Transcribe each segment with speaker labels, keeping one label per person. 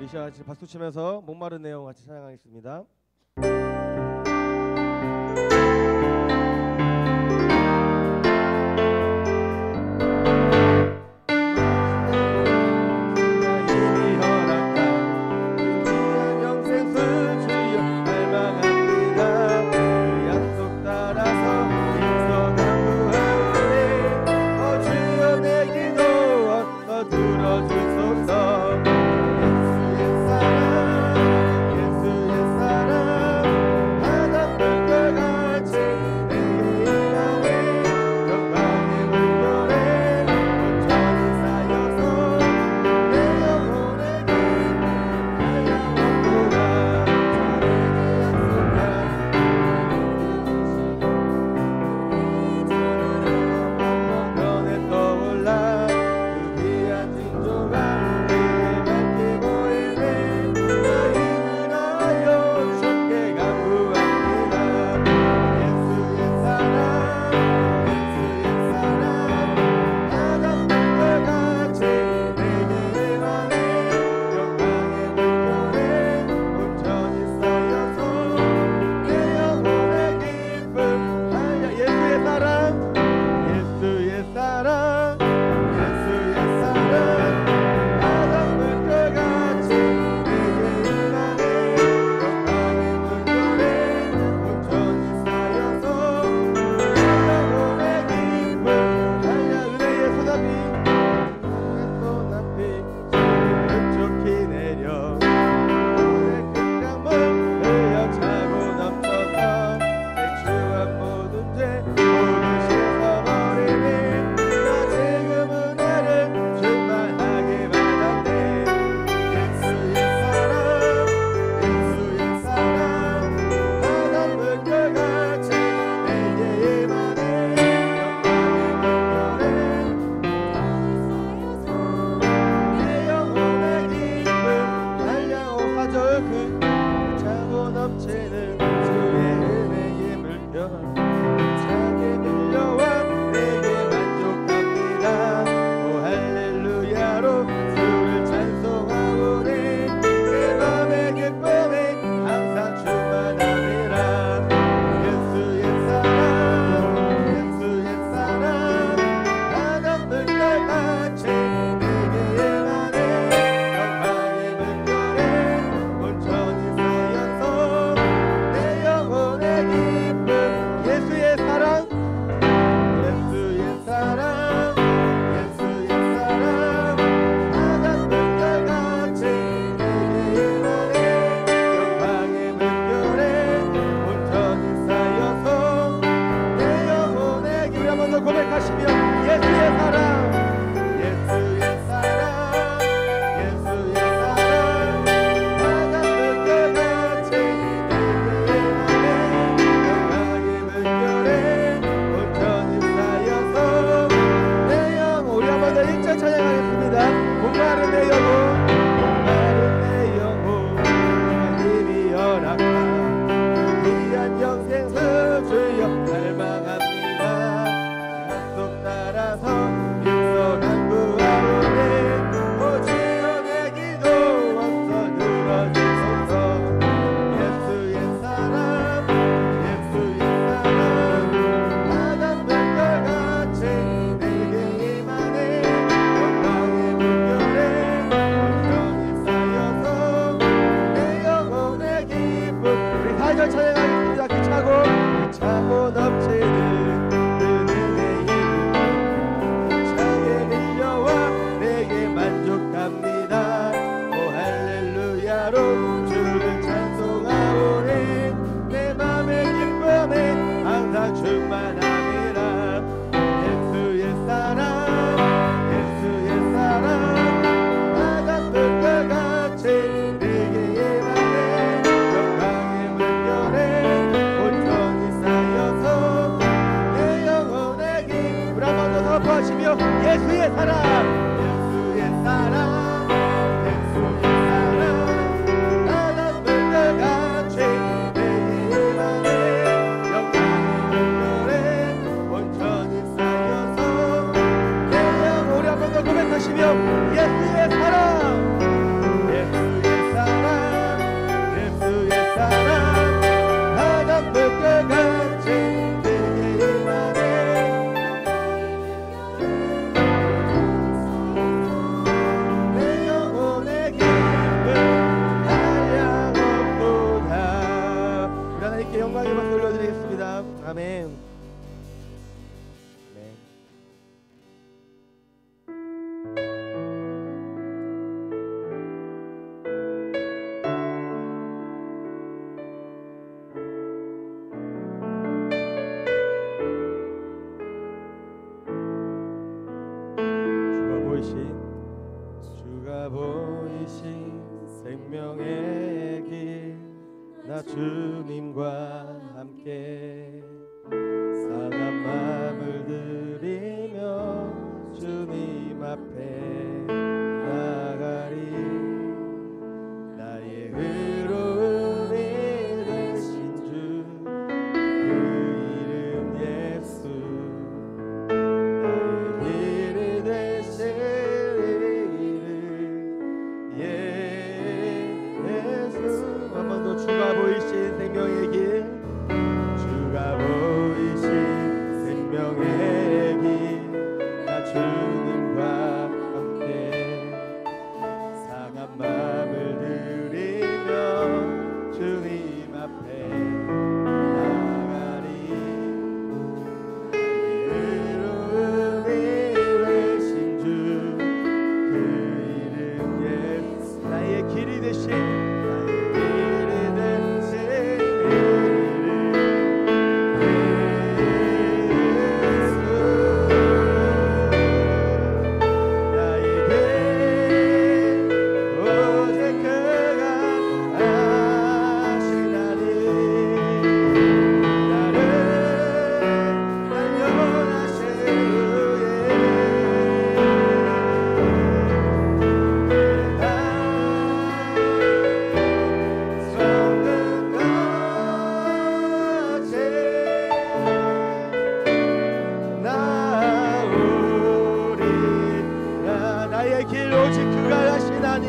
Speaker 1: 우리 시간 같이 박수 치면서 목마른 내용 같이 찬양하겠습니다.
Speaker 2: 예수의 사랑, 예수의 사랑, 예수의 사랑, 나는 물과 같이 내 맘에 영광의 물결에 온전히 쌓여서 내 영혼을 한 번 더 고백하시며 예수의 사랑, 예수의
Speaker 1: 나 주님과 함께 상한 마음을 드리며 주님 앞에 나가리. 나의 의로운 이 되신 주 그 이름 예수. 나의 길이 되신 이름 예수. 한 번 더. 주가 보이신 생명의 길, 주가 보이신 생명의 길, 나 주님과 함께 상한 마음을 드리며 주님 앞에 나가리. 의로운 이 되신 주 그 이름 예수. 나의 길이 되신 나의 길 오직 그가 하시나니.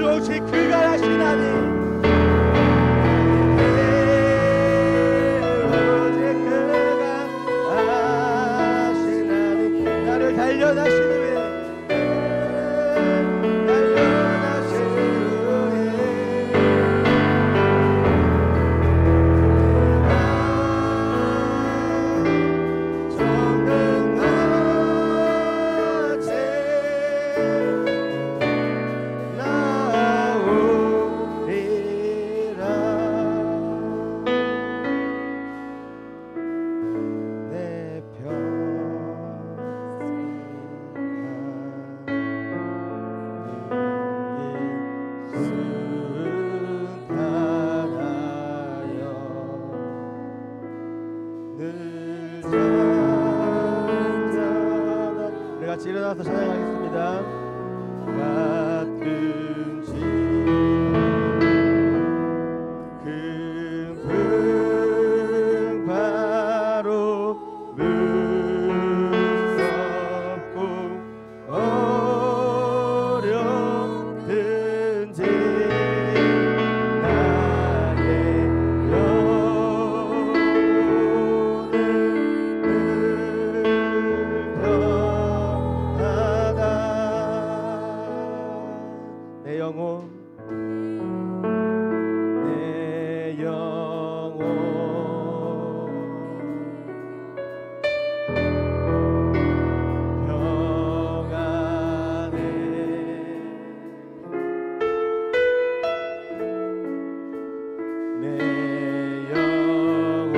Speaker 1: 오직 그가 하시나니. 나를 단련하신 후에 같이 일어나서 찬양하겠습니다. 같은지 큰 풍파로 무섭고 어렵든지 나의 영혼을 내 영혼 평안해. 내 영혼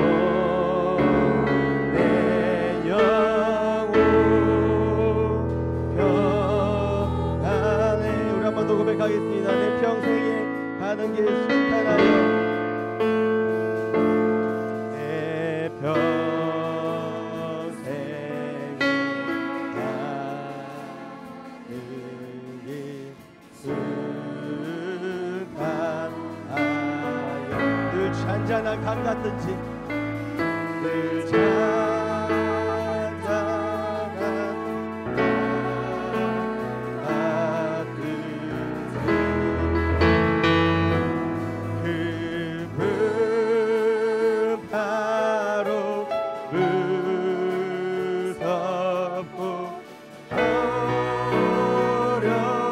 Speaker 1: 평안해. 우리 한 번 더 고백하겠습니다. 내 평생에 가는 길 순탄하여. 내 평생에 가는 길 순탄하여. 늘 잔잔한 강 같든지 늘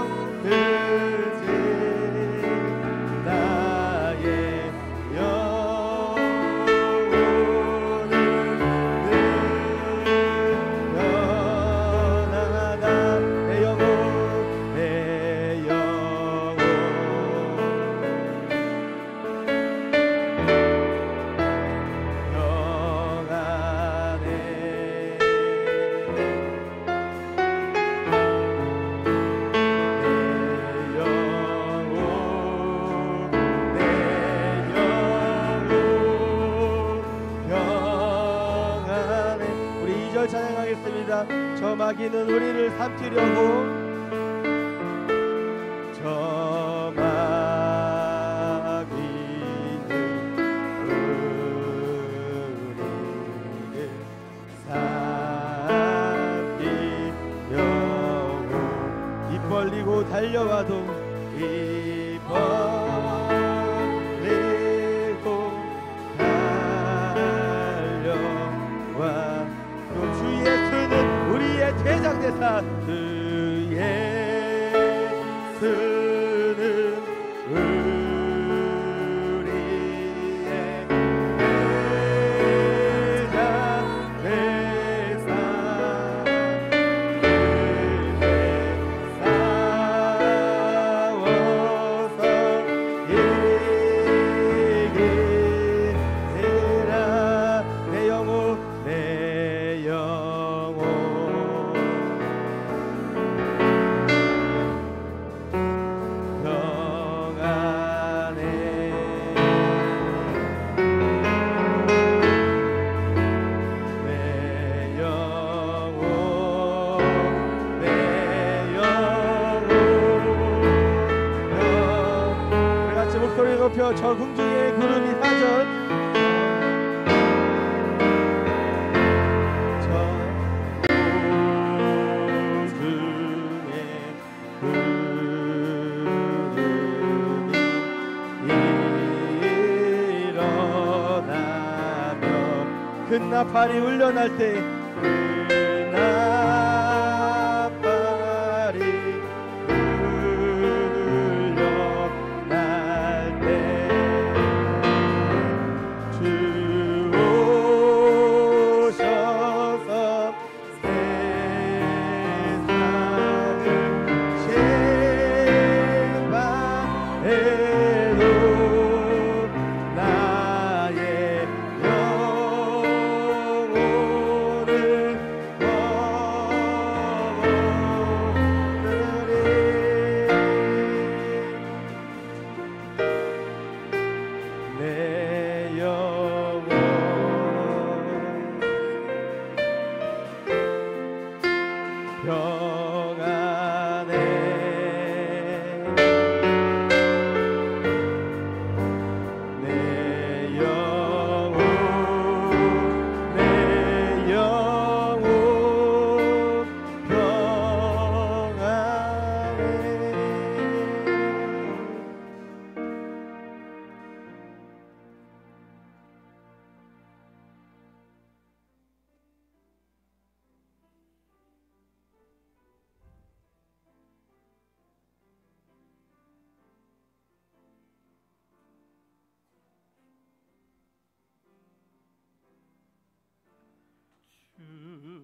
Speaker 1: 어렵든지 나의 2절 찬양하겠습니다. 저 마귀는 우리를 삼키려고, 저 마귀는 우리를 삼키려고 입 벌리고 달려와도, 입 벌리고 달려와 또 주 예수는 우리의 대장대사, 주 예수는 우리의 대장대사, 싸워서 이기리라. 내 영혼, 내 영혼 평안해. 내 영혼, 내 영혼 우리 같이 목소리 높여 적응중의 구름이 사전, 큰 나팔이 울려날 때, 큰 나팔이 울려날 때 주 오셔서 세상을 심판해도 나의 내 영혼 평안해. 내 영혼, 내 영혼 평안해.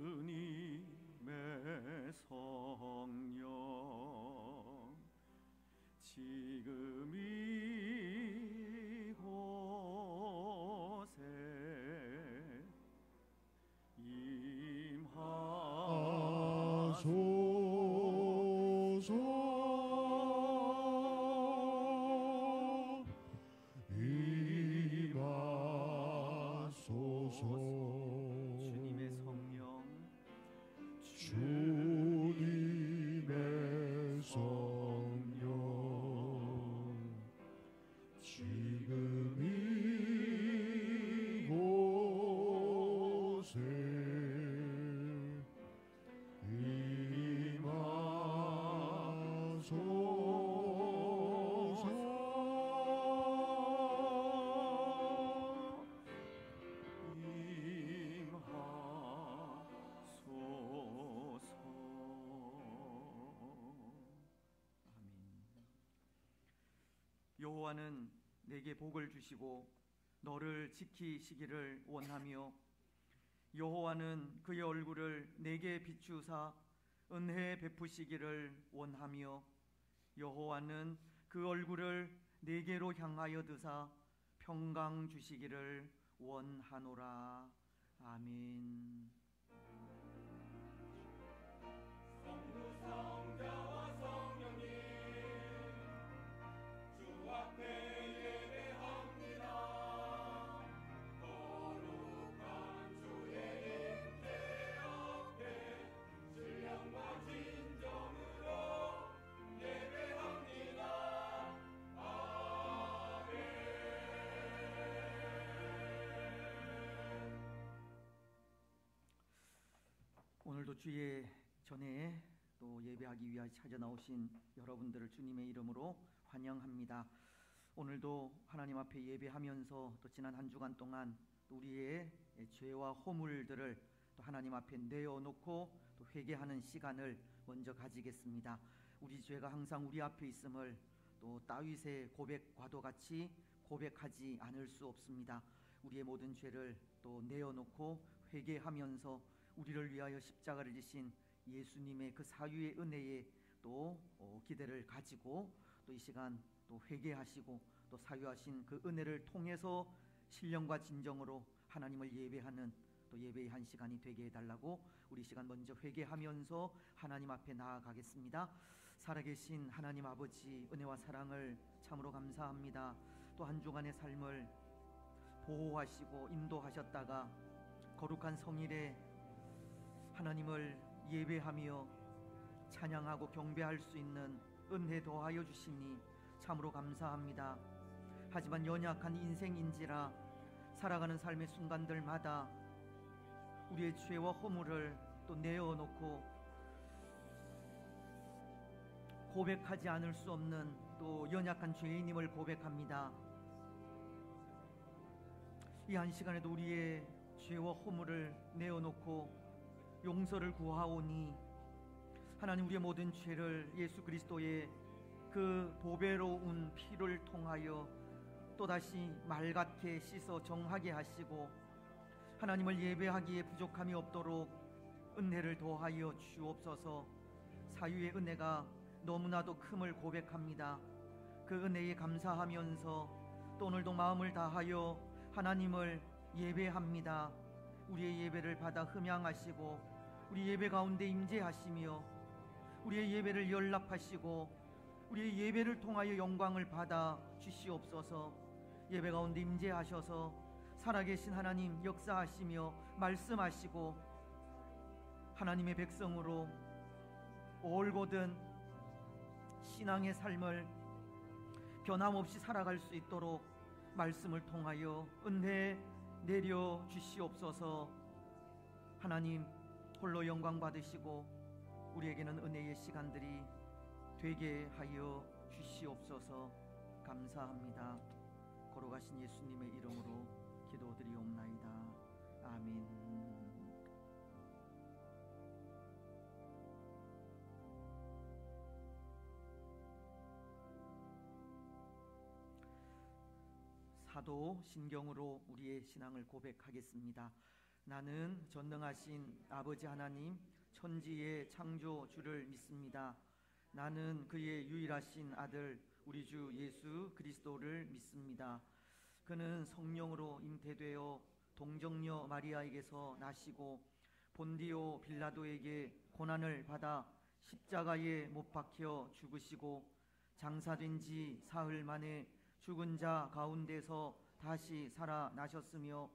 Speaker 3: 주님의 성령 지금 이곳에 임하소서. 주님의 성령,
Speaker 2: 주님의 성령 지금 이곳에
Speaker 3: 여호와는 내게 복을 주시고 너를 지키시기를 원하며, 여호와는 그의 얼굴을 내게 비추사 은혜 베푸시기를 원하며, 여호와는 그 얼굴을 내게로 향하여 드사 평강 주시기를 원하노라. 아멘.
Speaker 2: 거룩한 주의 임재여
Speaker 3: 오늘도 주의 전에 또 예배하기 위하여 찾아 나오신 여러분들을 주님의 이름으로 환영합니다. 오늘도 하나님 앞에 예배하면서 또 지난 한 주간 동안 우리의 죄와 허물들을 또 하나님 앞에 내어놓고 또 회개하는 시간을 먼저 가지겠습니다. 우리 죄가 항상 우리 앞에 있음을 또 다윗의 고백과도 같이 고백하지 않을 수 없습니다. 우리의 모든 죄를 또 내어놓고 회개하면서 우리를 위하여 십자가를 지신 예수님의 그 사유의 은혜에 또 기대를 가지고 또 이 시간 또 회개하시고 또 사유하신 그 은혜를 통해서 신령과 진정으로 하나님을 예배하는 또 예배의 한 시간이 되게 해달라고 우리 시간 먼저 회개하면서 하나님 앞에 나아가겠습니다. 살아계신 하나님 아버지, 은혜와 사랑을 참으로 감사합니다. 또 한 주간의 삶을 보호하시고 인도하셨다가 거룩한 성일에 하나님을 예배하며 찬양하고 경배할 수 있는 은혜 더하여 주시니 참으로 감사합니다. 하지만 연약한 인생인지라 살아가는 삶의 순간들마다 우리의 죄와 허물을 또 내어놓고 고백하지 않을 수 없는 또 연약한 죄인임을 고백합니다. 이 한 시간에도 우리의 죄와 허물을 내어놓고 용서를 구하오니 하나님, 우리의 모든 죄를 예수 그리스도의 그 보배로운 피를 통하여 또다시 맑게 씻어 정하게 하시고 하나님을 예배하기에 부족함이 없도록 은혜를 더하여 주옵소서. 사유의 은혜가 너무나도 큼을 고백합니다. 그 은혜에 감사하면서 또 오늘도 마음을 다하여 하나님을 예배합니다. 우리의 예배를 받아 흠양하시고 우리 예배 가운데 임재하시며 우리의 예배를 연락하시고 우리의 예배를 통하여 영광을 받아 주시옵소서. 예배 가운데 임재하셔서 살아계신 하나님 역사하시며 말씀하시고 하나님의 백성으로 올곧은 신앙의 삶을 변함없이 살아갈 수 있도록 말씀을 통하여 은혜 내려 주시옵소서. 하나님 홀로 영광 받으시고 우리에게는 은혜의 시간들이 되게 하여 주시옵소서. 감사합니다. 걸어가신 예수님의 이름으로 기도드리옵나이다. 아멘. 사도 신경으로 우리의 신앙을 고백하겠습니다. 나는 전능하신 아버지 하나님 천지의 창조주를 믿습니다. 나는 그의 유일하신 아들 우리 주 예수 그리스도를 믿습니다. 그는 성령으로 잉태되어 동정녀 마리아에게서 나시고 본디오 빌라도에게 고난을 받아 십자가에 못 박혀 죽으시고 장사된 지 사흘 만에 죽은 자 가운데서 다시 살아나셨으며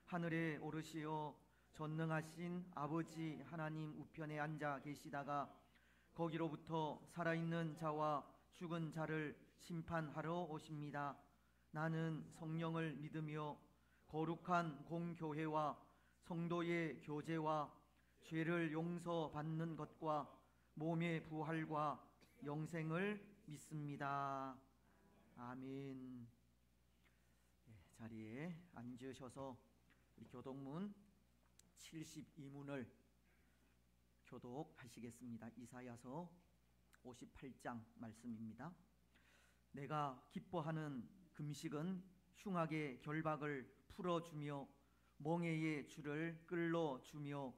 Speaker 3: 하늘에 오르시어 전능하신 아버지 하나님 우편에 앉아 계시다가 거기로부터 살아있는 자와 죽은 자를 심판하러 오십니다. 나는 성령을 믿으며 거룩한 공교회와 성도의 교제와 죄를 용서받는 것과 몸의 부활과 영생을 믿습니다. 아멘. 자리에 앉으셔서 우리 교독문 72문을 교독하시겠습니다. 이사야서 58장 말씀입니다. 내가 기뻐하는 금식은 흉악의 결박을 풀어주며 멍에의 줄을 끌어주며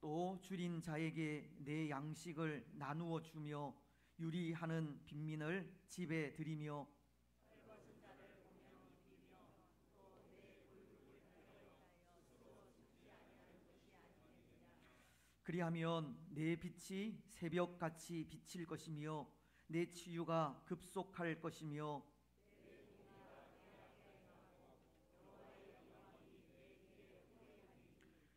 Speaker 3: 또 줄인 자에게 내 양식을 나누어 주며 유리하는 빈민을 집에 들이며 그리하면 내 빛이 새벽같이 비칠 것이며 내 치유가 급속할 것이며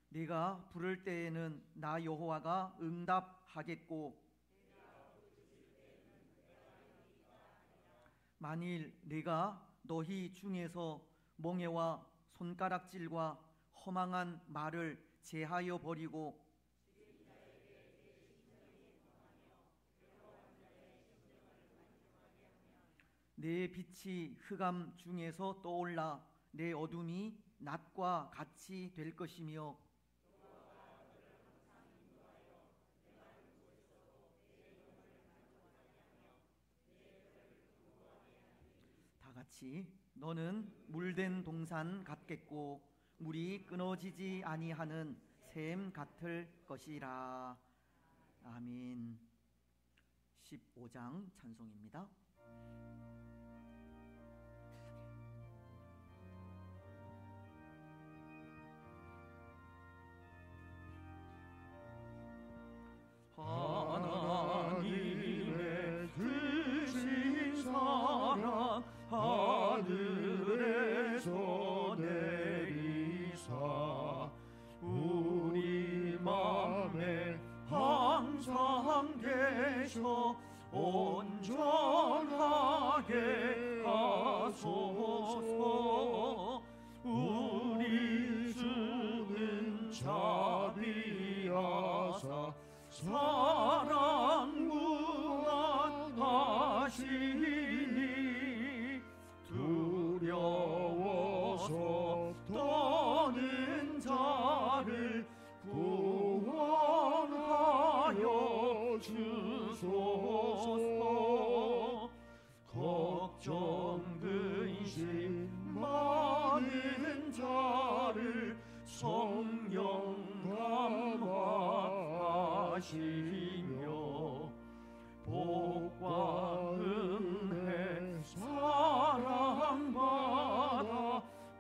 Speaker 3: 네가 부를 때에는 나 여호와가 응답하겠고 만일 네가 너희 중에서 멍에와 손가락질과 허망한 말을 제하여 버리고 내 빛이 흑암 중에서 떠올라 내 어둠이 낮과 같이 될 것이며 다 같이 너는 물된 동산 같겠고 물이 끊어지지 아니하는 샘 같을 것이라. 아멘. 15장 찬송입니다.
Speaker 2: 하나님의 크신 사랑 하늘에서 내리사 우리 맘에 항상 계셔 온전하게 하소서. 우리 주는 자비하사 사랑 무한하시니 두려워서 떠는 자를 구원하여 주소서. 걱정 근심 많은 자를 성령 감화하시며 복과 은혜 사랑받아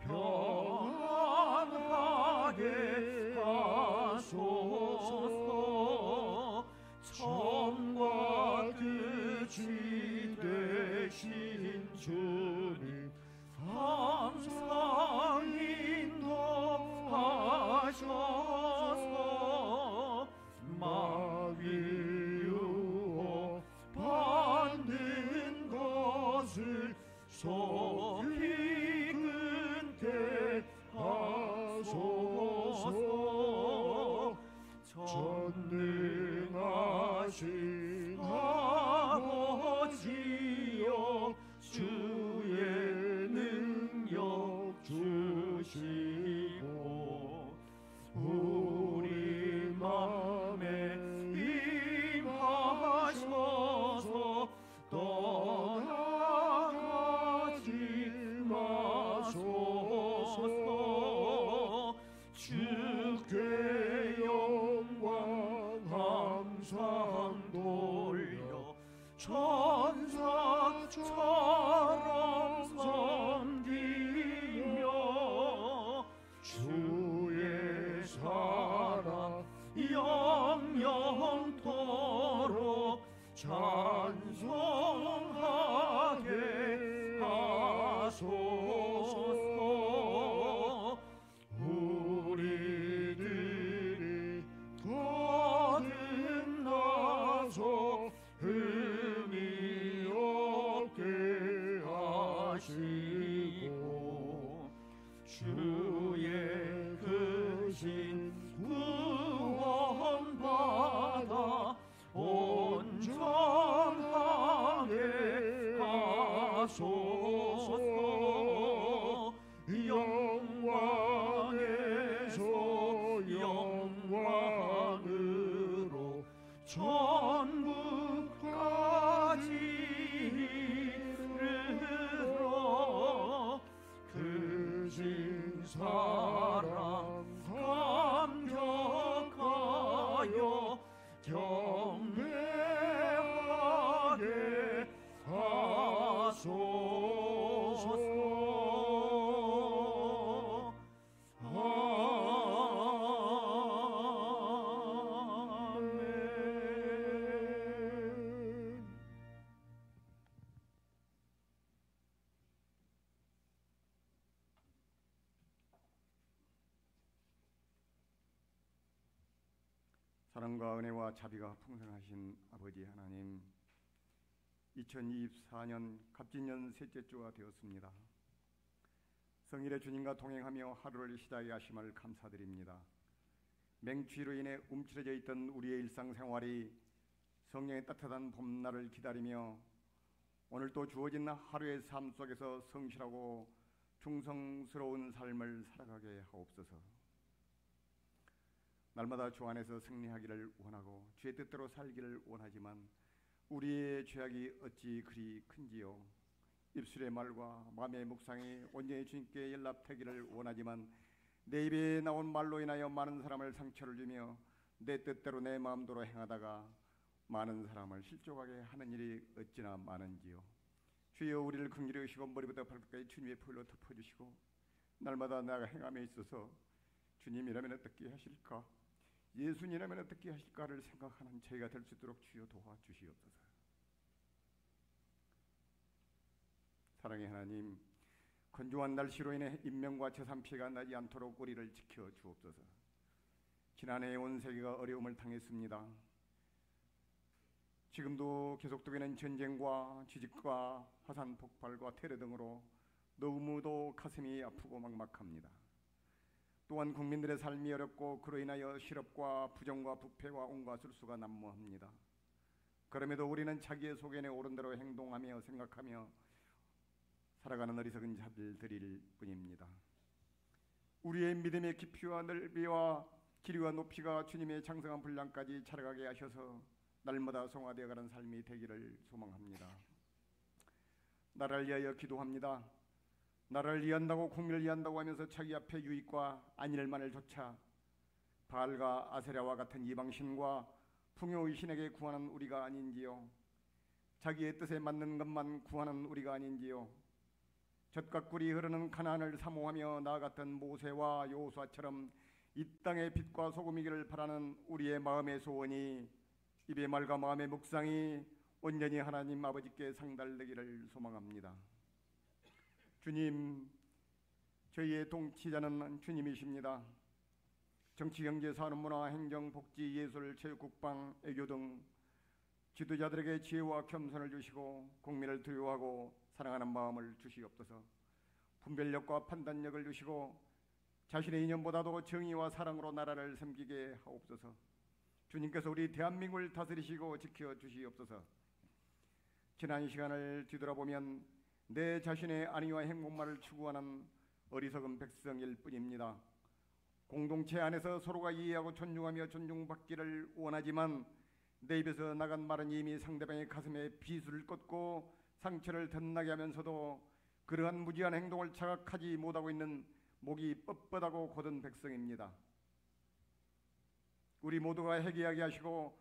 Speaker 2: 평안하게 하소서. 처음과 끝이 되신 주님 항상 인도하셔서 마귀 유혹 받는 것을 속히 끊게 하소서. 전능하신 아버지여 주의 능력 주시고 우리 맘에 임하셔서 떠나가지 마소서. 주께 영광 항상 돌려 천사처럼 섬기며 주의 사랑 영영토록 찬송하게 하소서. 우리들이 거듭나서 흠이 없게 하시고 주의 크신 구원받아 온전하게 하소서. 영광에서 영광으로 천국까지 이르러 크신 사랑 감격하여 경배하게 하소서. 아멘.
Speaker 4: 사랑과 은혜와 자비가 풍성하신 아버지 하나님, 2024년 갑진년 셋째 주가 되었습니다. 성일의 주님과 동행하며 하루를 시작하게 하심을 감사드립니다. 맹추위로 인해 움츠러져 있던 우리의 일상생활이 성령의 따뜻한 봄날을 기다리며 오늘 또 주어진 하루의 삶 속에서 성실하고 충성스러운 삶을 살아가게 하옵소서. 날마다 주 안에서 승리하기를 원하고 주의 뜻대로 살기를 원하지만 우리의 죄악이 어찌 그리 큰지요. 입술의 말과 마음의 묵상이 온전히 주님께 연락되기를 원하지만 내 입에 나온 말로 인하여 많은 사람을 상처를 주며 내 뜻대로 내 마음대로 행하다가 많은 사람을 실족하게 하는 일이 어찌나 많은지요. 주여 우리를 긍휼히 여기시고 머리부터 발끝까지 주님의 풀로 덮어주시고 날마다 나가 행함에 있어서 주님이라면 어떻게 하실까, 예수님이라면 어떻게 하실까를 생각하는 저희가 될 수 있도록 주여 도와주시옵소서. 사랑의 하나님, 건조한 날씨로 인해 인명과 재산 피해가 나지 않도록 우리를 지켜 주옵소서. 지난해 온 세계가 어려움을 당했습니다. 지금도 계속되고 있는 전쟁과 지진과 화산 폭발과 테러 등으로 너무도 가슴이 아프고 막막합니다. 또한 국민들의 삶이 어렵고 그로 인하여 실업과 부정과 부패와 온갖 술수가 난무합니다. 그럼에도 우리는 자기의 소견에 옳은 대로 행동하며 생각하며 살아가는 어리석은 자들일 뿐입니다. 우리의 믿음의 깊이와 넓이와 길이와 높이가 주님의 장성한 분량까지 차려가게 하셔서 날마다 성화되어가는 삶이 되기를 소망합니다. 나라를 위하여 기도합니다. 나라를 위한다고 국민을 위한다고 하면서 자기 앞에 유익과 안일만을 좇아 바알과 아세라와 같은 이방신과 풍요의신에게 구하는 우리가 아닌지요. 자기의 뜻에 맞는 것만 구하는 우리가 아닌지요. 젖과 꿀이 흐르는 가나안을 사모하며 나아갔던 모세와 여호수아처럼 이 땅의 빛과 소금이기를 바라는 우리의 마음의 소원이, 입의 말과 마음의 묵상이 온전히 하나님 아버지께 상달되기를 소망합니다. 주님, 저희의 동치자는 주님이십니다. 정치, 경제, 산업, 문화, 행정, 복지, 예술, 체육, 국방, 애교 등 지도자들에게 지혜와 겸손을 주시고 국민을 두려워하고 사랑하는 마음을 주시옵소서. 분별력과 판단력을 주시고 자신의 이념보다도 정의와 사랑으로 나라를 섬기게 하옵소서. 주님께서 우리 대한민국을 다스리시고 지켜주시옵소서. 지난 시간을 뒤돌아보면 내 자신의 안위와 행복만을 추구하는 어리석은 백성일 뿐입니다. 공동체 안에서 서로가 이해하고 존중하며 존중받기를 원하지만 내 입에서 나간 말은 이미 상대방의 가슴에 비수를 꽂고 상처를 덧나게 하면서도 그러한 무지한 행동을 자각하지 못하고 있는 목이 뻣뻣하고 곧은 백성입니다. 우리 모두가 회개하게 하시고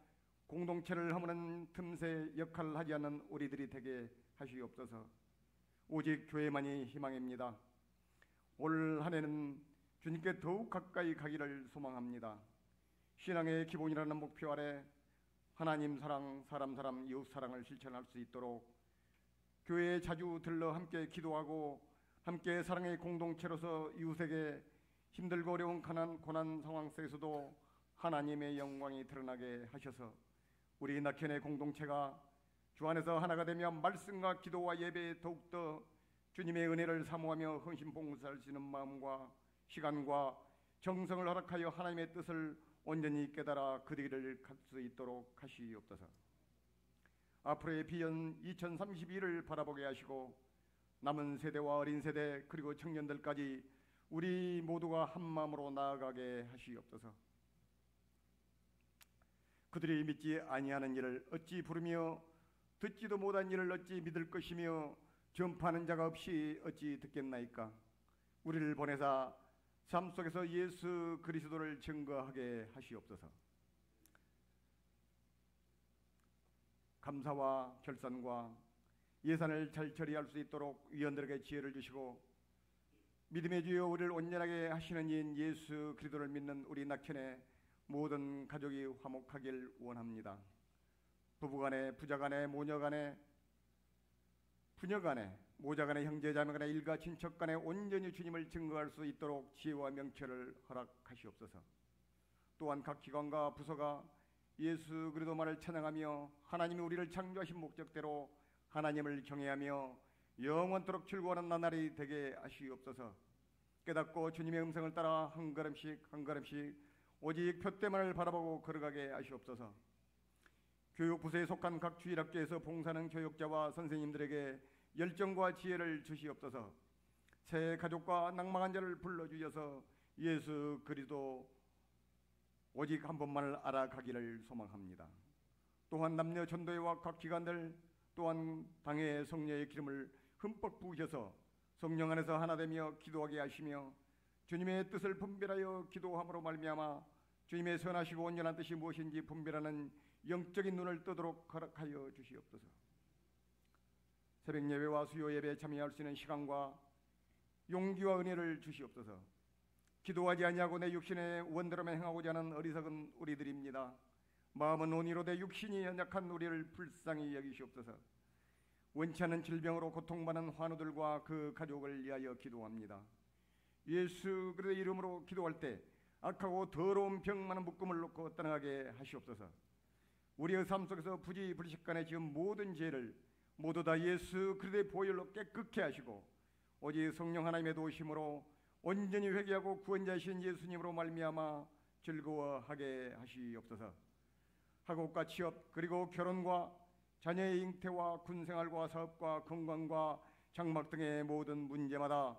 Speaker 4: 공동체를 허무는 틈새 역할을 하지 않는 우리들이 되게 하시옵소서. 오직 교회만이 희망입니다. 올 한 해는 주님께 더욱 가까이 가기를 소망합니다. 신앙의 기본이라는 목표 아래 하나님 사랑, 사람, 이웃 사랑을 실천할 수 있도록 교회에 자주 들러 함께 기도하고 함께 사랑의 공동체로서 이웃에게 힘들고 어려운 고난 상황 속에서도 하나님의 영광이 드러나게 하셔서 우리 낙현의 공동체가 주 안에서 하나가 되며 말씀과 기도와 예배에 더욱더 주님의 은혜를 사모하며 헌신 봉사할 수 있는 마음과 시간과 정성을 허락하여 하나님의 뜻을 온전히 깨달아 그 길을 갈 수 있도록 하시옵소서. 앞으로의 비전 2032를 바라보게 하시고 남은 세대와 어린 세대 그리고 청년들까지 우리 모두가 한 마음으로 나아가게 하시옵소서. 그들이 믿지 아니하는 일을 어찌 부르며 듣지도 못한 일을 어찌 믿을 것이며 전파하는 자가 없이 어찌 듣겠나이까. 우리를 보내사 삶 속에서 예수 그리스도를 증거하게 하시옵소서. 감사와 결산과 예산을 잘 처리할 수 있도록 위원들에게 지혜를 주시고 믿음의 주여 우리를 온전하게 하시는 이인 예수 그리스도를 믿는 우리 낙현의 모든 가족이 화목하길 원합니다. 부부간에, 부자간에, 모녀간에, 부녀간에, 모자간에, 형제자매간에, 일가 친척간에 온전히 주님을 증거할 수 있도록 지혜와 명철을 허락하시옵소서. 또한 각 기관과 부서가 예수 그리스도만을 찬양하며 하나님이 우리를 창조하신 목적대로 하나님을 경외하며 영원토록 즐거워하는 나날이 되게 하시옵소서. 깨닫고 주님의 음성을 따라 한 걸음씩 한 걸음씩 오직 표대만을 바라보고 걸어가게 하시옵소서. 교육부서에 속한 각 주일학교에서 봉사하는 교육자와 선생님들에게 열정과 지혜를 주시옵소서. 새 가족과 낭망한 자를 불러주셔서 예수 그리스도 오직 한 번만을 알아가기를 소망합니다. 또한 남녀 전도회와 각 기관들 또한 당의 성령의 기름을 흠뻑 부으셔서 성령 안에서 하나 되며 기도하게 하시며 주님의 뜻을 분별하여 기도함으로 말미암아 주님의 선하시고 온전한 뜻이 무엇인지 분별하는 영적인 눈을 뜨도록 허락하여 주시옵소서. 새벽 예배와 수요 예배에 참여할 수 있는 시간과 용기와 은혜를 주시옵소서. 기도하지 아니하고 내 육신의 원대로만 행하고자 하는 어리석은 우리들입니다. 마음은 온이로 내 육신이 연약한 우리를 불쌍히 여기시옵소서. 원치 않는 질병으로 고통받는 환우들과 그 가족을 위하여 기도합니다. 예수 그리스도의 이름으로 기도할 때 악하고 더러운 병만한 묶음을 놓고 떠나가게 하시옵소서. 우리의 삶 속에서 부지불식간에 지은 모든 죄를 모두 다 예수 그리스도의 보혈로 깨끗게 하시고 오직 성령 하나님의 도우심으로 온전히 회개하고 구원자이신 예수님으로 말미암아 즐거워하게 하시옵소서. 학업과 취업 그리고 결혼과 자녀의 잉태와 군생활과 사업과 건강과 장막 등의 모든 문제마다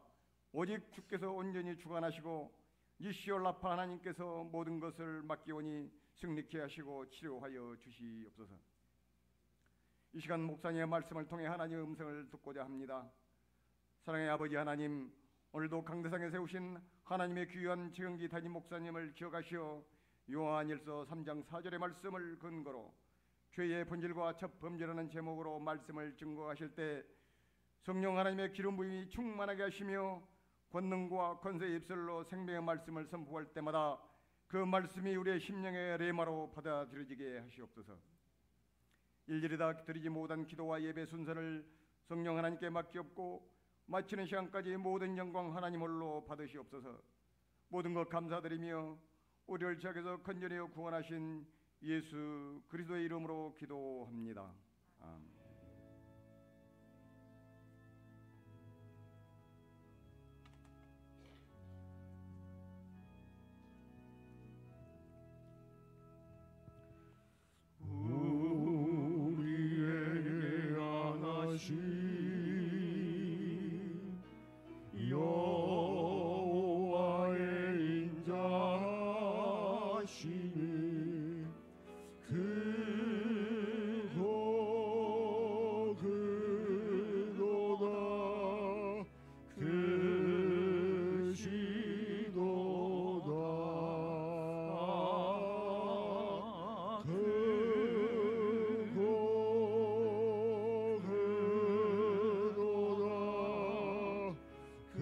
Speaker 4: 오직 주께서 온전히 주관하시고 니시올라파 하나님께서 모든 것을 맡기오니 승리케 하시고 치료하여 주시옵소서. 이 시간 목사님의 말씀을 통해 하나님의 음성을 듣고자 합니다. 사랑의 아버지 하나님, 오늘도 강대상에 세우신 하나님의 귀한 지흥기 담임 목사님을 기억하시어 요한일서 3장 4절의 말씀을 근거로 죄의 본질과 첫 범죄라는 제목으로 말씀을 증거하실 때 성령 하나님의 기름 부음이 충만하게 하시며 권능과 권세의 입술로 생명의 말씀을 선포할 때마다 그 말씀이 우리의 심령의 레마로 받아들여지게 하시옵소서. 일일이 다 드리지 못한 기도와 예배 순서를 성령 하나님께 맡기옵고 마치는 시간까지 모든 영광 하나님 홀로 받으시옵소서. 모든 것 감사드리며 우리를 죄악에서 건져내어 구원하신 예수 그리스도의 이름으로 기도합니다. 아멘.
Speaker 2: 우리에게 안하신 여호와의 인자하시니 크고 크도다 크시도다 크고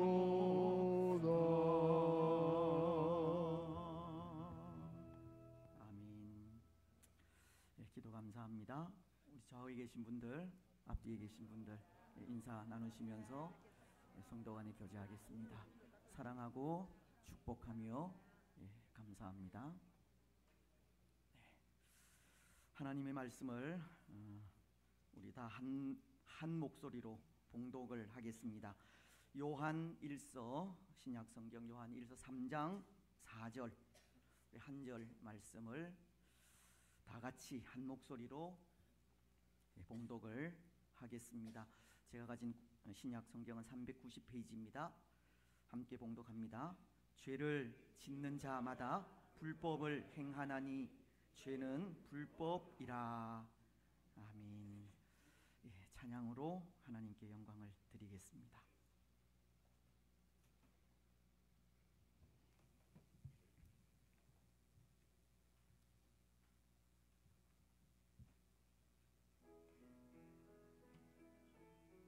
Speaker 2: 크도다
Speaker 3: 아멘. 예, 기도 감사합니다. 우리 저기 계신 분들, 앞뒤에 계신 분들 인사 나누시면서 성도 간에 교제하겠습니다. 사랑하고 축복하며 감사합니다. 네. 하나님의 말씀을 우리 다 한 목소리로 봉독을 하겠습니다. 요한 1서 신약 성경 요한 1서 3장 4절 한 절 말씀을 다 같이 한 목소리로 봉독을 하겠습니다. 제가 가진 신약 성경은 390페이지입니다. 함께 봉독합니다. 죄를 짓는 자마다 불법을 행하나니 죄는 불법이라. 아멘. 예, 찬양으로 하나님께 영광을 드리겠습니다.
Speaker 5: 오직 주의 은혜로 믿음도 굳세라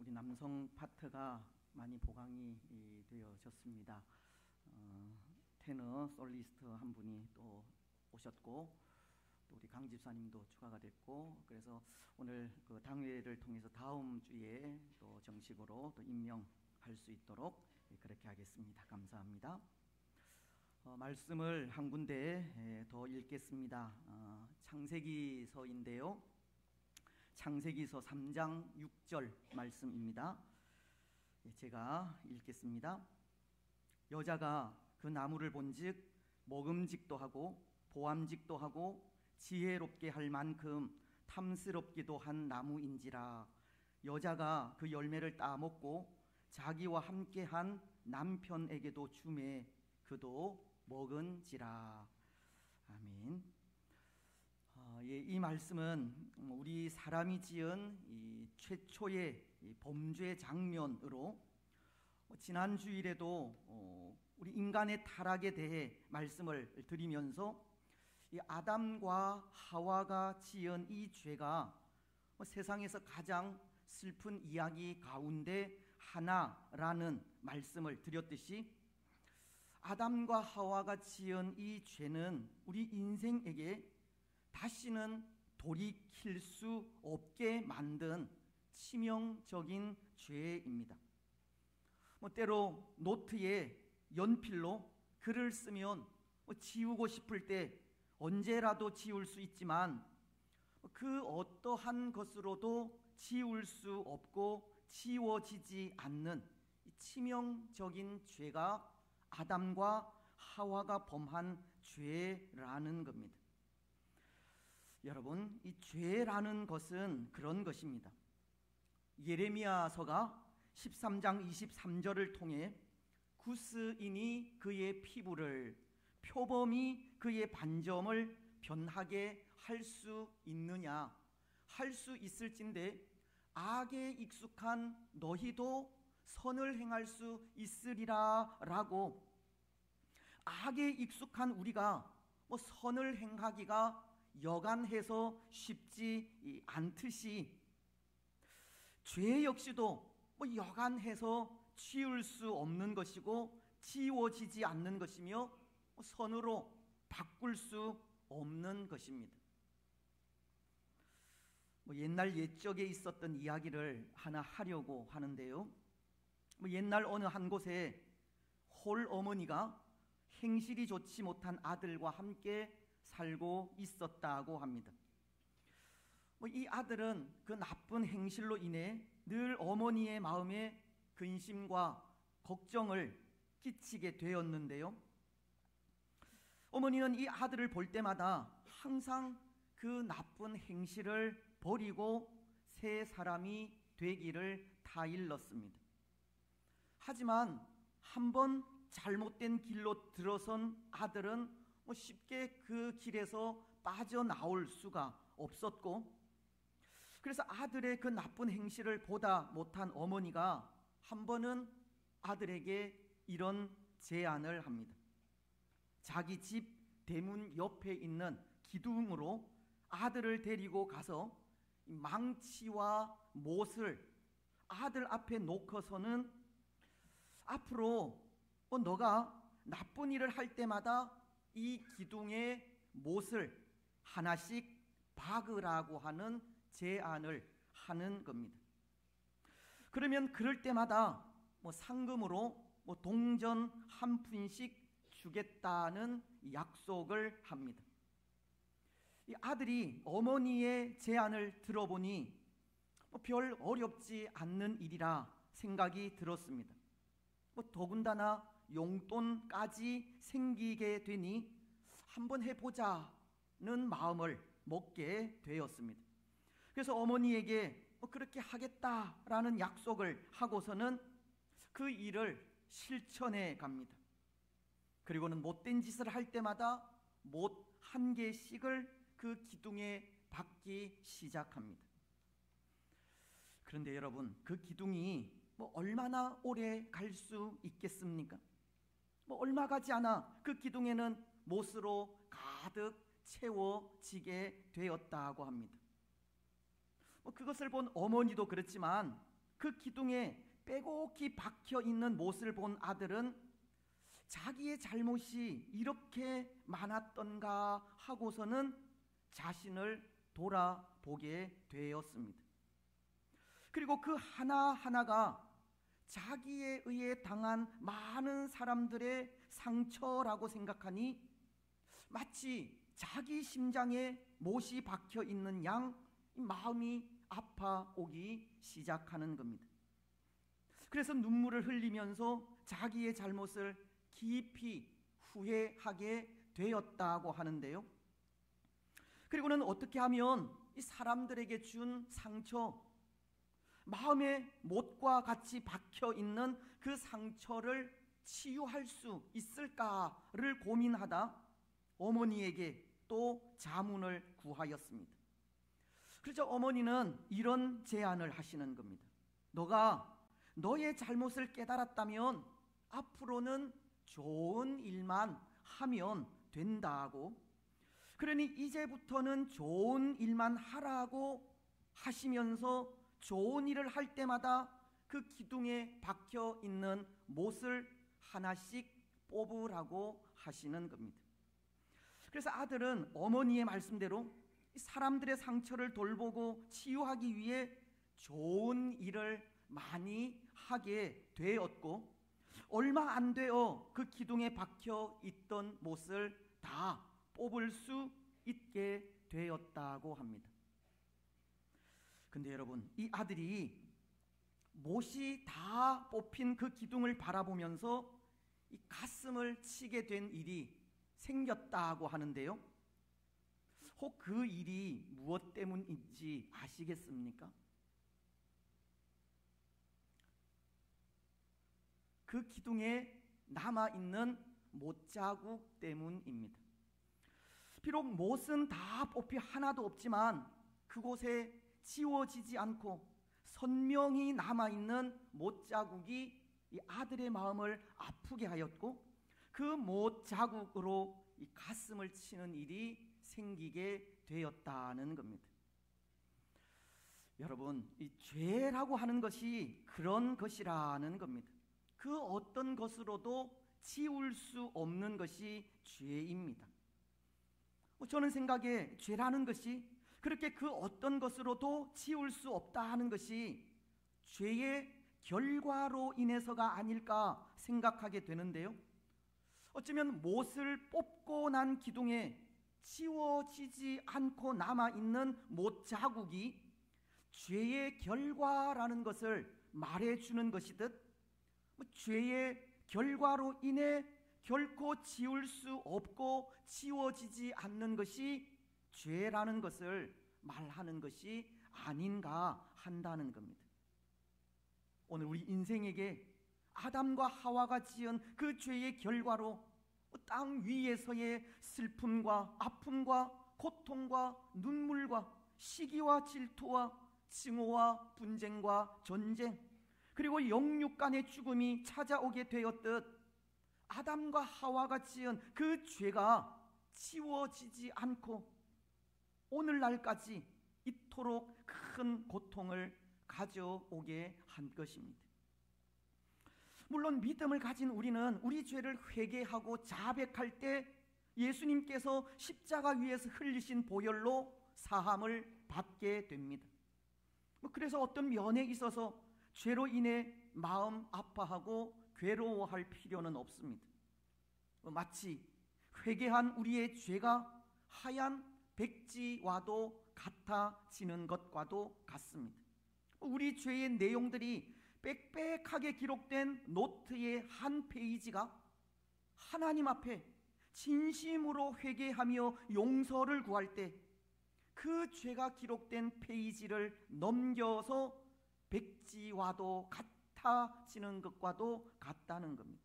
Speaker 3: 우리 남성 파트가 많이 보강이 되어졌습니다. 테너 솔리스트 한 분이 또 오셨고, 또 우리 강 집사님도 추가가 됐고, 그래서 오늘 그 당회를 통해서 다음 주에 또 정식으로 또 임명할 수 있도록 그렇게 하겠습니다. 감사합니다. 말씀을 한 군데 더 읽겠습니다. 창세기서인데요. 창세기서 3장 6절 말씀입니다. 제가 읽겠습니다. 여자가 그 나무를 본즉 먹음직도 하고 보암직도 하고 지혜롭게 할 만큼 탐스럽기도 한 나무인지라. 여자가 그 열매를 따먹고 자기와 함께한 남편에게도 주매 그도 먹은지라. 아멘. 이 말씀은 우리 사람이 지은 이 최초의 범죄 장면으로 지난 주일에도 우리 인간의 타락에 대해 말씀을 드리면서 이 아담과 하와가 지은 이 죄가 세상에서 가장 슬픈 이야기 가운데 하나라는 말씀을 드렸듯이, 아담과 하와가 지은 이 죄는 우리 인생에게 다시는 돌이킬 수 없게 만든 치명적인 죄입니다. 때로 노트에 연필로 글을 쓰면 지우고 싶을 때 언제라도 지울 수 있지만, 그 어떠한 것으로도 지울 수 없고 지워지지 않는 치명적인 죄가 아담과 하와가 범한 죄라는 겁니다. 여러분, 이 죄라는 것은 그런 것입니다. 예레미야서가 13장 23절을 통해 구스인이 그의 피부를, 표범이 그의 반점을 변하게 할 수 있느냐, 할 수 있을진데 악에 익숙한 너희도 선을 행할 수 있으리라 라고, 악에 익숙한 우리가 선을 행하기가 여간해서 쉽지 않듯이 죄 역시도 여간해서 치울 수 없는 것이고 지워지지 않는 것이며 선으로 바꿀 수 없는 것입니다. 옛날 옛적에 있었던 이야기를 하나 하려고 하는데요. 옛날 어느 한 곳에 홀 어머니가 행실이 좋지 못한 아들과 함께 살고 있었다고 합니다. 이 아들은 그 나쁜 행실로 인해 늘 어머니의 마음에 근심과 걱정을 끼치게 되었는데요. 어머니는 이 아들을 볼 때마다 항상 그 나쁜 행실을 버리고 새 사람이 되기를 다일렀습니다. 하지만 한번 잘못된 길로 들어선 아들은 쉽게 그 길에서 빠져나올 수가 없었고, 그래서 아들의 그 나쁜 행실을 보다 못한 어머니가 한 번은 아들에게 이런 제안을 합니다. 자기 집 대문 옆에 있는 기둥으로 아들을 데리고 가서 망치와 못을 아들 앞에 놓고서는 앞으로 너가 나쁜 일을 할 때마다 이 기둥에 못을 하나씩 박으라고 하는 제안을 하는 겁니다. 그러면 그럴 때마다 상금으로 동전 한 푼씩 주겠다는 약속을 합니다. 이 아들이 어머니의 제안을 들어보니 별 어렵지 않는 일이라 생각이 들었습니다. 더군다나 용돈까지 생기게 되니 한번 해보자는 마음을 먹게 되었습니다. 그래서 어머니에게 그렇게 하겠다라는 약속을 하고서는 그 일을 실천해 갑니다. 그리고는 못된 짓을 할 때마다 못 한 개씩을 그 기둥에 박기 시작합니다. 그런데 여러분, 그 기둥이 얼마나 오래 갈 수 있겠습니까? 얼마 가지 않아 그 기둥에는 못으로 가득 채워지게 되었다고 합니다. 그것을 본 어머니도 그렇지만 그 기둥에 빼곡히 박혀 있는 못을 본 아들은 자기의 잘못이 이렇게 많았던가 하고서는 자신을 돌아보게 되었습니다. 그리고 그 하나하나가 자기에 의해 당한 많은 사람들의 상처라고 생각하니 마치 자기 심장에 못이 박혀 있는 양 마음이 아파오기 시작하는 겁니다. 그래서 눈물을 흘리면서 자기의 잘못을 깊이 후회하게 되었다고 하는데요. 그리고는 어떻게 하면 이 사람들에게 준 상처, 마음에 못과 같이 박혀 있는 그 상처를 치유할 수 있을까를 고민하다 어머니에게 또 자문을 구하였습니다. 그래서 어머니는 이런 제안을 하시는 겁니다. 너가 너의 잘못을 깨달았다면 앞으로는 좋은 일만 하면 된다고, 그러니 이제부터는 좋은 일만 하라고 하시면서 좋은 일을 할 때마다 그 기둥에 박혀 있는 못을 하나씩 뽑으라고 하시는 겁니다. 그래서 아들은 어머니의 말씀대로 사람들의 상처를 돌보고 치유하기 위해 좋은 일을 많이 하게 되었고, 얼마 안 되어 그 기둥에 박혀 있던 못을 다 뽑을 수 있게 되었다고 합니다. 근데 여러분, 이 아들이 못이 다 뽑힌 그 기둥을 바라보면서 이 가슴을 치게 된 일이 생겼다고 하는데요. 혹 그 일이 무엇 때문인지 아시겠습니까? 그 기둥에 남아있는 못자국 때문입니다. 비록 못은 다 뽑히 하나도 없지만 그곳에 지워지지 않고 선명히 남아있는 못자국이 이 아들의 마음을 아프게 하였고, 그 못자국으로 이 가슴을 치는 일이 생기게 되었다는 겁니다. 여러분, 이 죄라고 하는 것이 그런 것이라는 겁니다. 그 어떤 것으로도 지울 수 없는 것이 죄입니다. 저는 생각에 죄라는 것이 그렇게 그 어떤 것으로도 지울 수 없다 하는 것이 죄의 결과로 인해서가 아닐까 생각하게 되는데요. 어쩌면 못을 뽑고 난 기둥에 지워지지 않고 남아있는 못 자국이 죄의 결과라는 것을 말해주는 것이듯, 죄의 결과로 인해 결코 지울 수 없고 지워지지 않는 것이 죄라는 것을 말하는 것이 아닌가 한다는 겁니다. 오늘 우리 인생에게 아담과 하와가 지은 그 죄의 결과로 땅 위에서의 슬픔과 아픔과 고통과 눈물과 시기와 질투와 증오와 분쟁과 전쟁, 그리고 영육 간의 죽음이 찾아오게 되었듯 아담과 하와가 지은 그 죄가 지워지지 않고 오늘날까지 이토록 큰 고통을 가져오게 한 것입니다. 물론 믿음을 가진 우리는 우리 죄를 회개하고 자백할 때 예수님께서 십자가 위에서 흘리신 보혈로 사함을 받게 됩니다. 그래서 어떤 면에 있어서 죄로 인해 마음 아파하고 괴로워할 필요는 없습니다. 마치 회개한 우리의 죄가 하얀 백지와도 같아지는 것과도 같습니다. 우리 죄의 내용들이 빽빽하게 기록된 노트의 한 페이지가 하나님 앞에 진심으로 회개하며 용서를 구할 때 그 죄가 기록된 페이지를 넘겨서 백지와도 같아지는 것과도 같다는 겁니다.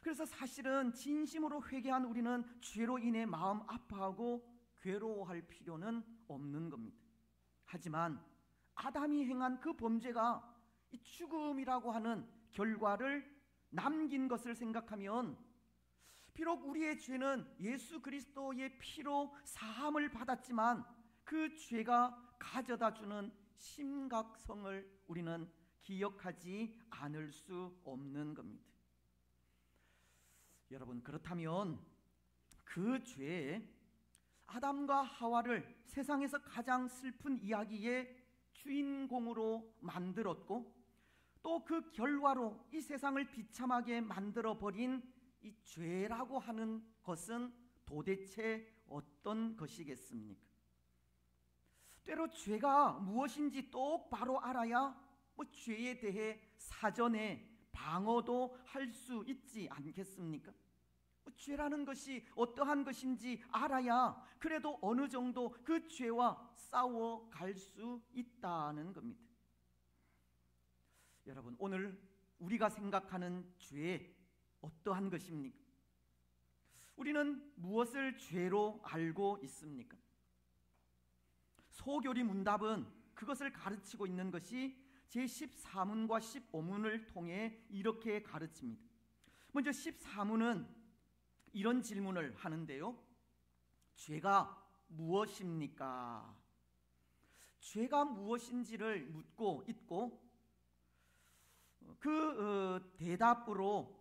Speaker 3: 그래서 사실은 진심으로 회개한 우리는 죄로 인해 마음 아파하고 괴로워할 필요는 없는 겁니다. 하지만 아담이 행한 그 범죄가 이 죽음이라고 하는 결과를 남긴 것을 생각하면, 비록 우리의 죄는 예수 그리스도의 피로 사함을 받았지만 그 죄가 가져다 주는 심각성을 우리는 기억하지 않을 수 없는 겁니다. 여러분, 그렇다면 그 죄에 아담과 하와를 세상에서 가장 슬픈 이야기의 주인공으로 만들었고, 또 그 결과로 이 세상을 비참하게 만들어버린 이 죄라고 하는 것은 도대체 어떤 것이겠습니까? 때로 죄가 무엇인지 똑바로 알아야 죄에 대해 사전에 방어도 할 수 있지 않겠습니까? 죄라는 것이 어떠한 것인지 알아야 그래도 어느 정도 그 죄와 싸워갈 수 있다는 겁니다. 여러분, 오늘 우리가 생각하는 죄 어떠한 것입니까? 우리는 무엇을 죄로 알고 있습니까? 소교리 문답은 그것을 가르치고 있는 것이 제14문과 15문을 통해 이렇게 가르칩니다. 먼저 14문은 이런 질문을 하는데요. 죄가 무엇입니까? 죄가 무엇인지를 묻고 있고, 그 대답으로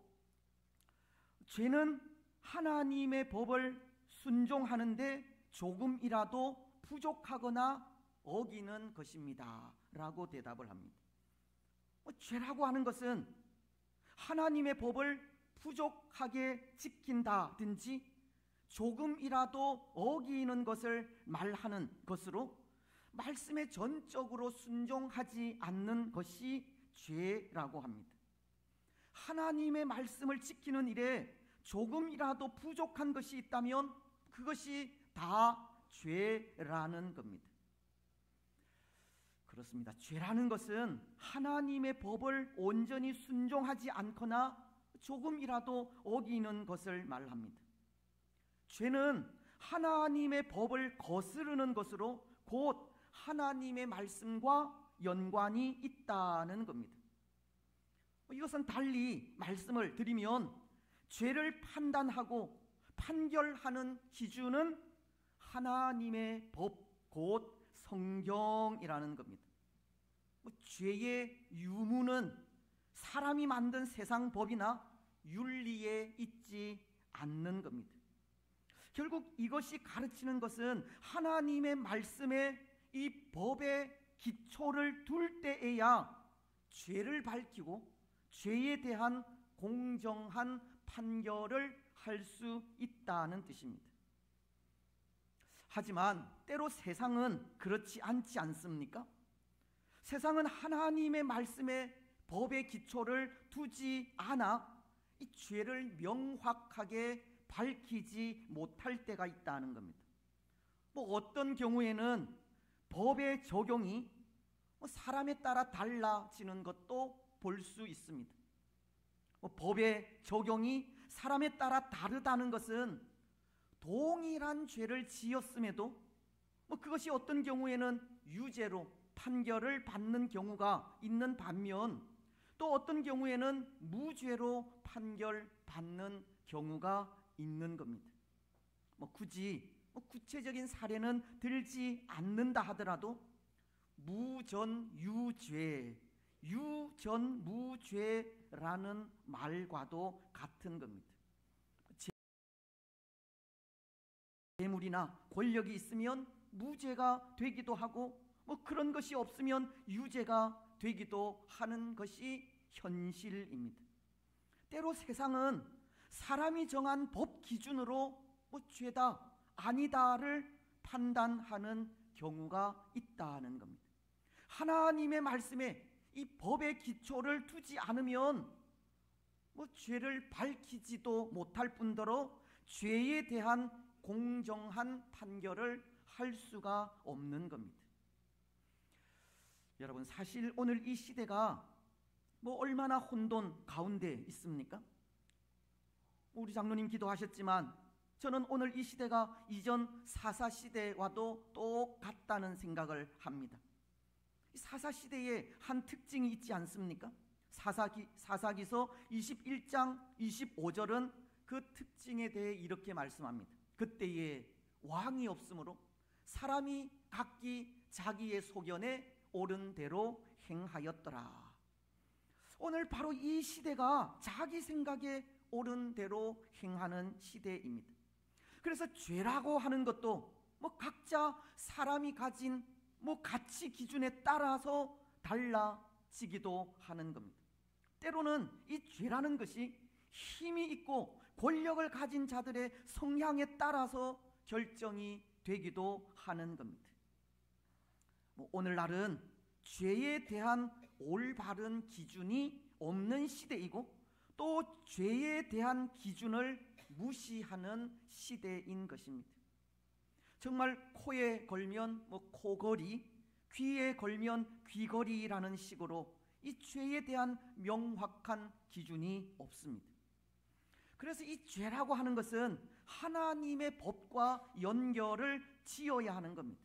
Speaker 3: 죄는 하나님의 법을 순종하는데 조금이라도 부족하거나 어기는 것입니다 라고 대답을 합니다. 죄라고 하는 것은 하나님의 법을 부족하게 지킨다든지 조금이라도 어기는 것을 말하는 것으로 말씀에 전적으로 순종하지 않는 것이 죄라고 합니다. 하나님의 말씀을 지키는 일에 조금이라도 부족한 것이 있다면 그것이 다 죄라는 겁니다. 그렇습니다. 죄라는 것은 하나님의 법을 온전히 순종하지 않거나 조금이라도 어기는 것을 말합니다. 죄는 하나님의 법을 거스르는 것으로 곧 하나님의 말씀과 연관이 있다는 겁니다. 이것은 달리 말씀을 드리면 죄를 판단하고 판결하는 기준은 하나님의 법, 곧 성경이라는 겁니다. 죄의 유무는 사람이 만든 세상 법이나 윤리에 있지 않는 겁니다. 결국 이것이 가르치는 것은 하나님의 말씀에 이 법의 기초를 둘 때에야 죄를 밝히고 죄에 대한 공정한 판결을 할 수 있다는 뜻입니다. 하지만 때로 세상은 그렇지 않지 않습니까? 세상은 하나님의 말씀에 법의 기초를 두지 않아 이 죄를 명확하게 밝히지 못할 때가 있다는 겁니다. 어떤 경우에는 법의 적용이 사람에 따라 달라지는 것도 볼 수 있습니다. 법의 적용이 사람에 따라 다르다는 것은 동일한 죄를 지었음에도 그것이 어떤 경우에는 유죄로 판결을 받는 경우가 있는 반면 또 어떤 경우에는 무죄로 판결받는 경우가 있는 겁니다. 굳이 구체적인 사례는 들지 않는다 하더라도 무전유죄, 유전무죄라는 말과도 같은 겁니다. 재물이나 권력이 있으면 무죄가 되기도 하고 그런 것이 없으면 유죄가 되기도 하는 것이 현실입니다. 때로 세상은 사람이 정한 법 기준으로 죄다 아니다를 판단하는 경우가 있다는 겁니다. 하나님의 말씀에 이 법의 기초를 두지 않으면 죄를 밝히지도 못할 뿐더러 죄에 대한 공정한 판결을 할 수가 없는 겁니다. 여러분, 사실 오늘 이 시대가 얼마나 혼돈 가운데 있습니까? 우리 장로님 기도하셨지만 저는 오늘 이 시대가 이전 사사시대와도 똑같다는 생각을 합니다. 사사시대에 한 특징이 있지 않습니까? 사사기서 21장 25절은 그 특징에 대해 이렇게 말씀합니다. 그때에 왕이 없으므로 사람이 각기 자기의 소견에 옳은 대로 행하였더라. 오늘 바로 이 시대가 자기 생각에 옳은 대로 행하는 시대입니다. 그래서 죄라고 하는 것도 각자 사람이 가진 가치 기준에 따라서 달라지기도 하는 겁니다. 때로는 이 죄라는 것이 힘이 있고 권력을 가진 자들의 성향에 따라서 결정이 되기도 하는 겁니다. 오늘날은 죄에 대한 올바른 기준이 없는 시대이고 또 죄에 대한 기준을 무시하는 시대인 것입니다. 정말 코에 걸면 코걸이, 귀에 걸면 귀걸이라는 식으로 이 죄에 대한 명확한 기준이 없습니다. 그래서 이 죄라고 하는 것은 하나님의 법과 연결을 지어야 하는 겁니다.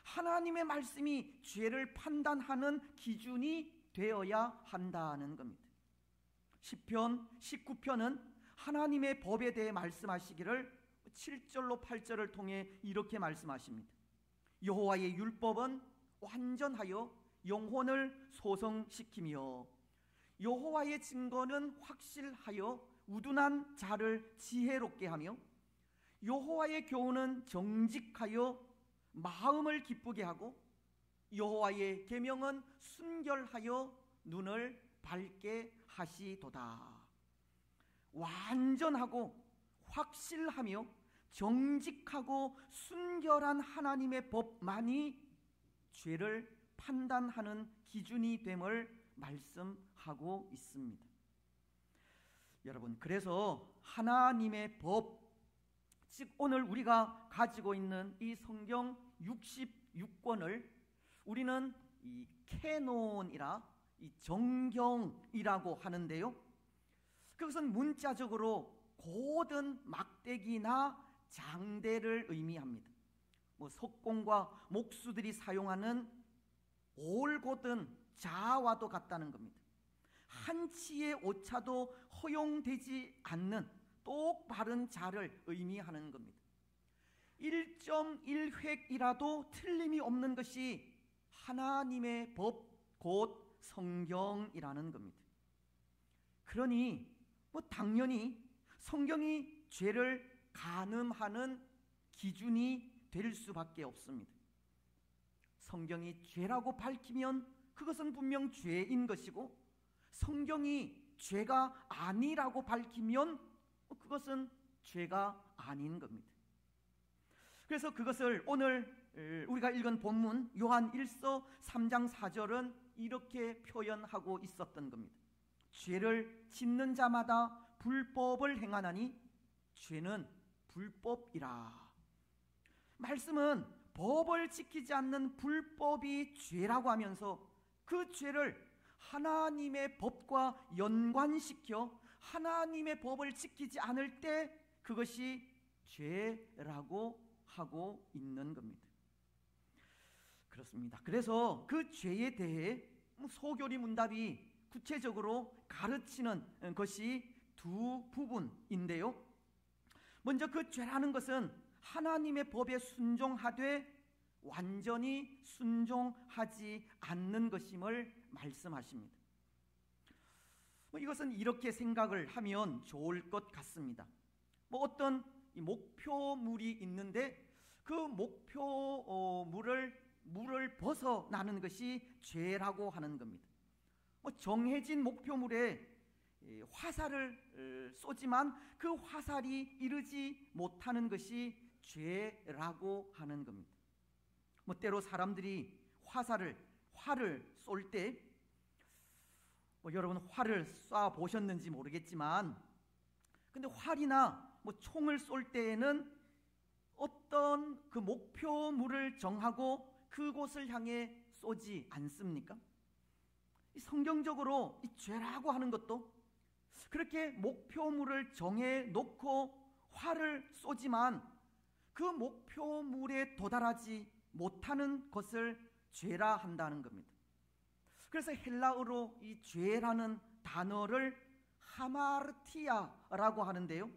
Speaker 3: 하나님의 말씀이 죄를 판단하는 기준이 되어야 한다는 겁니다. 시편 19편은 하나님의 법에 대해 말씀하시기를 7절로 8절을 통해 이렇게 말씀하십니다. 여호와의 율법은 완전하여 영혼을 소성시키며 여호와의 증거는 확실하여 우둔한 자를 지혜롭게 하며 여호와의 교훈은 정직하여 마음을 기쁘게 하고 여호와의 계명은 순결하여 눈을 밝게 하시도다. 완전하고 확실하며 정직하고 순결한 하나님의 법만이 죄를 판단하는 기준이 됨을 말씀하고 있습니다. 여러분, 그래서 하나님의 법, 즉 오늘 우리가 가지고 있는 이 성경 66권을 우리는 이 캐논이라 이 정경이라고 하는데요. 그것은 문자적으로 고든 막대기나 장대를 의미합니다. 석공과 목수들이 사용하는 올곧은 자와도 같다는 겁니다. 한치의 오차도 허용되지 않는 똑바른 자를 의미하는 겁니다. 1.1획이라도 틀림이 없는 것이 하나님의 법, 곧 성경이라는 겁니다. 그러니 당연히 성경이 죄를 가늠하는 기준이 될 수밖에 없습니다. 성경이 죄라고 밝히면 그것은 분명 죄인 것이고 성경이 죄가 아니라고 밝히면 그것은 죄가 아닌 겁니다. 그래서 그것을 오늘 우리가 읽은 본문 요한 1서 3장 4절은 이렇게 표현하고 있었던 겁니다. 죄를 짓는 자마다 불법을 행하나니 죄는 불법이라. 말씀은 법을 지키지 않는 불법이 죄라고 하면서 그 죄를 하나님의 법과 연관시켜 하나님의 법을 지키지 않을 때 그것이 죄라고 하고 있는 겁니다. 그렇습니다. 그래서 그 죄에 대해 소교리 문답이 구체적으로 가르치는 것이 두 부분인데요. 먼저 그 죄라는 것은 하나님의 법에 순종하되 완전히 순종하지 않는 것임을 말씀하십니다. 이것은 이렇게 생각을 하면 좋을 것 같습니다. 어떤 목표물이 있는데 그 물을 벗어나는 것이 죄라고 하는 겁니다. 정해진 목표물에 화살을 쏘지만 그 화살이 이르지 못하는 것이 죄라고 하는 겁니다. 때로 사람들이 활을 쏠 때 여러분 활을 쏴 보셨는지 모르겠지만 근데 활이나 총을 쏠 때에는 어떤 그 목표물을 정하고 그곳을 향해 쏘지 않습니까? 성경적으로 이 죄라고 하는 것도 그렇게 목표물을 정해 놓고 활을 쏘지만 그 목표물에 도달하지 못하는 것을 죄라 한다는 겁니다. 그래서 헬라어로 이 죄라는 단어를 하마르티아라고 하는데요.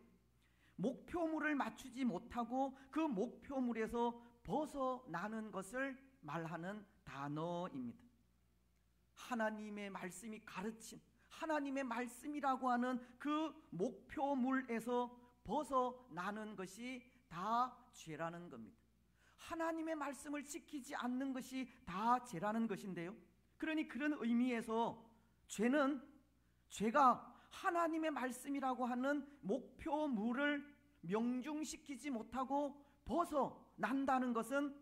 Speaker 3: 목표물을 맞추지 못하고 그 목표물에서 벗어나는 것을 말하는 단어입니다. 하나님의 말씀이 가르친 하나님의 말씀이라고 하는 그 목표물에서 벗어나는 것이 다 죄라는 겁니다. 하나님의 말씀을 지키지 않는 것이 다 죄라는 것인데요. 그러니 그런 의미에서 죄가 하나님의 말씀이라고 하는 목표물을 명중시키지 못하고 벗어난다는 것은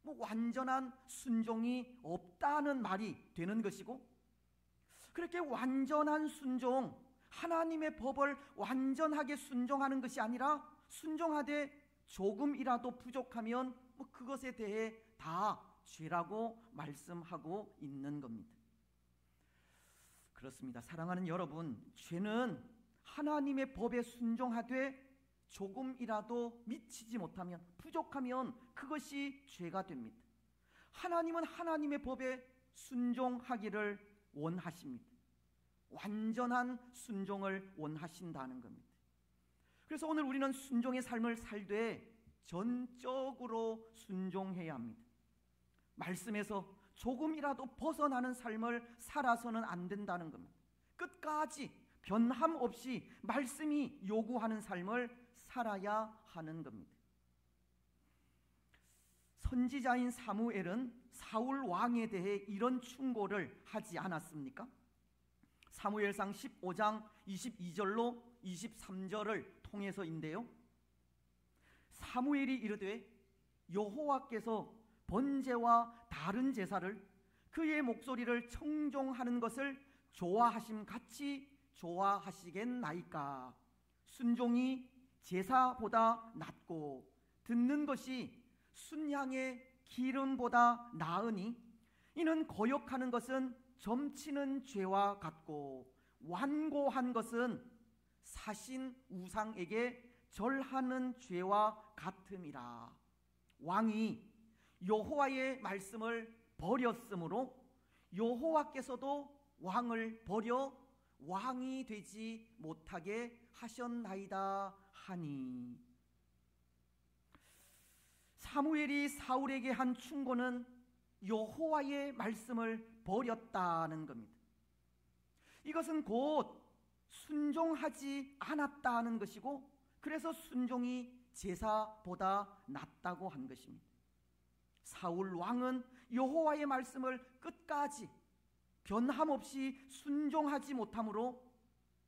Speaker 3: 완전한 순종이 없다는 말이 되는 것이고, 그렇게 완전한 순종, 하나님의 법을 완전하게 순종하는 것이 아니라 순종하되 조금이라도 부족하면 그것에 대해 다 죄라고 말씀하고 있는 겁니다. 그렇습니다. 사랑하는 여러분, 죄는 하나님의 법에 순종하되 조금이라도 미치지 못하면, 부족하면 그것이 죄가 됩니다. 하나님은 하나님의 법에 순종하기를 원하십니다. 완전한 순종을 원하신다는 겁니다. 그래서 오늘 우리는 순종의 삶을 살되 전적으로 순종해야 합니다. 말씀에서 조금이라도 벗어나는 삶을 살아서는 안 된다는 겁니다. 끝까지 변함 없이 말씀이 요구하는 삶을 살아야 하는 겁니다. 선지자인 사무엘은 사울 왕에 대해 이런 충고를 하지 않았습니까? 사무엘상 15장 22절로 23절을 통해서인데요. 사무엘이 이르되 여호와께서 번제와 다른 제사를 그의 목소리를 청종하는 것을 좋아하심 같이 좋아하시겠나이까? 순종이 제사보다 낫고 듣는 것이 순향의 기름보다 나으니 이는 거역하는 것은 점치는 죄와 같고 완고한 것은 사신 우상에게 절하는 죄와 같음이라. 왕이 여호와의 말씀을 버렸으므로 여호와께서도 왕을 버려 왕이 되지 못하게 하셨나이다 하니. 사무엘이 사울에게 한 충고는 여호와의 말씀을 버렸다는 겁니다. 이것은 곧 순종하지 않았다는 것이고, 그래서 순종이 제사보다 낫다고 한 것입니다. 사울 왕은 여호와의 말씀을 끝까지 변함없이 순종하지 못하므로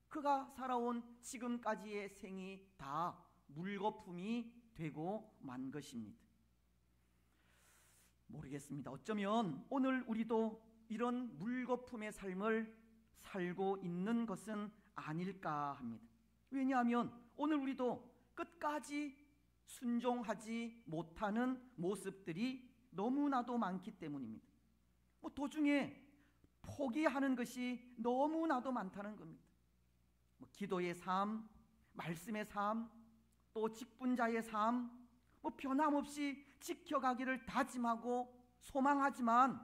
Speaker 3: 그가 살아온 지금까지의 생이 다 물거품이 되고 만 것입니다. 모르겠습니다. 어쩌면 오늘 우리도 이런 물거품의 삶을 살고 있는 것은 아닐까 합니다. 왜냐하면 오늘 우리도 끝까지 순종하지 못하는 모습들이 너무나도 많기 때문입니다. 도중에 포기하는 것이 너무나도 많다는 겁니다. 기도의 삶, 말씀의 삶, 또 직분자의 삶, 변함없이 지켜가기를 다짐하고 소망하지만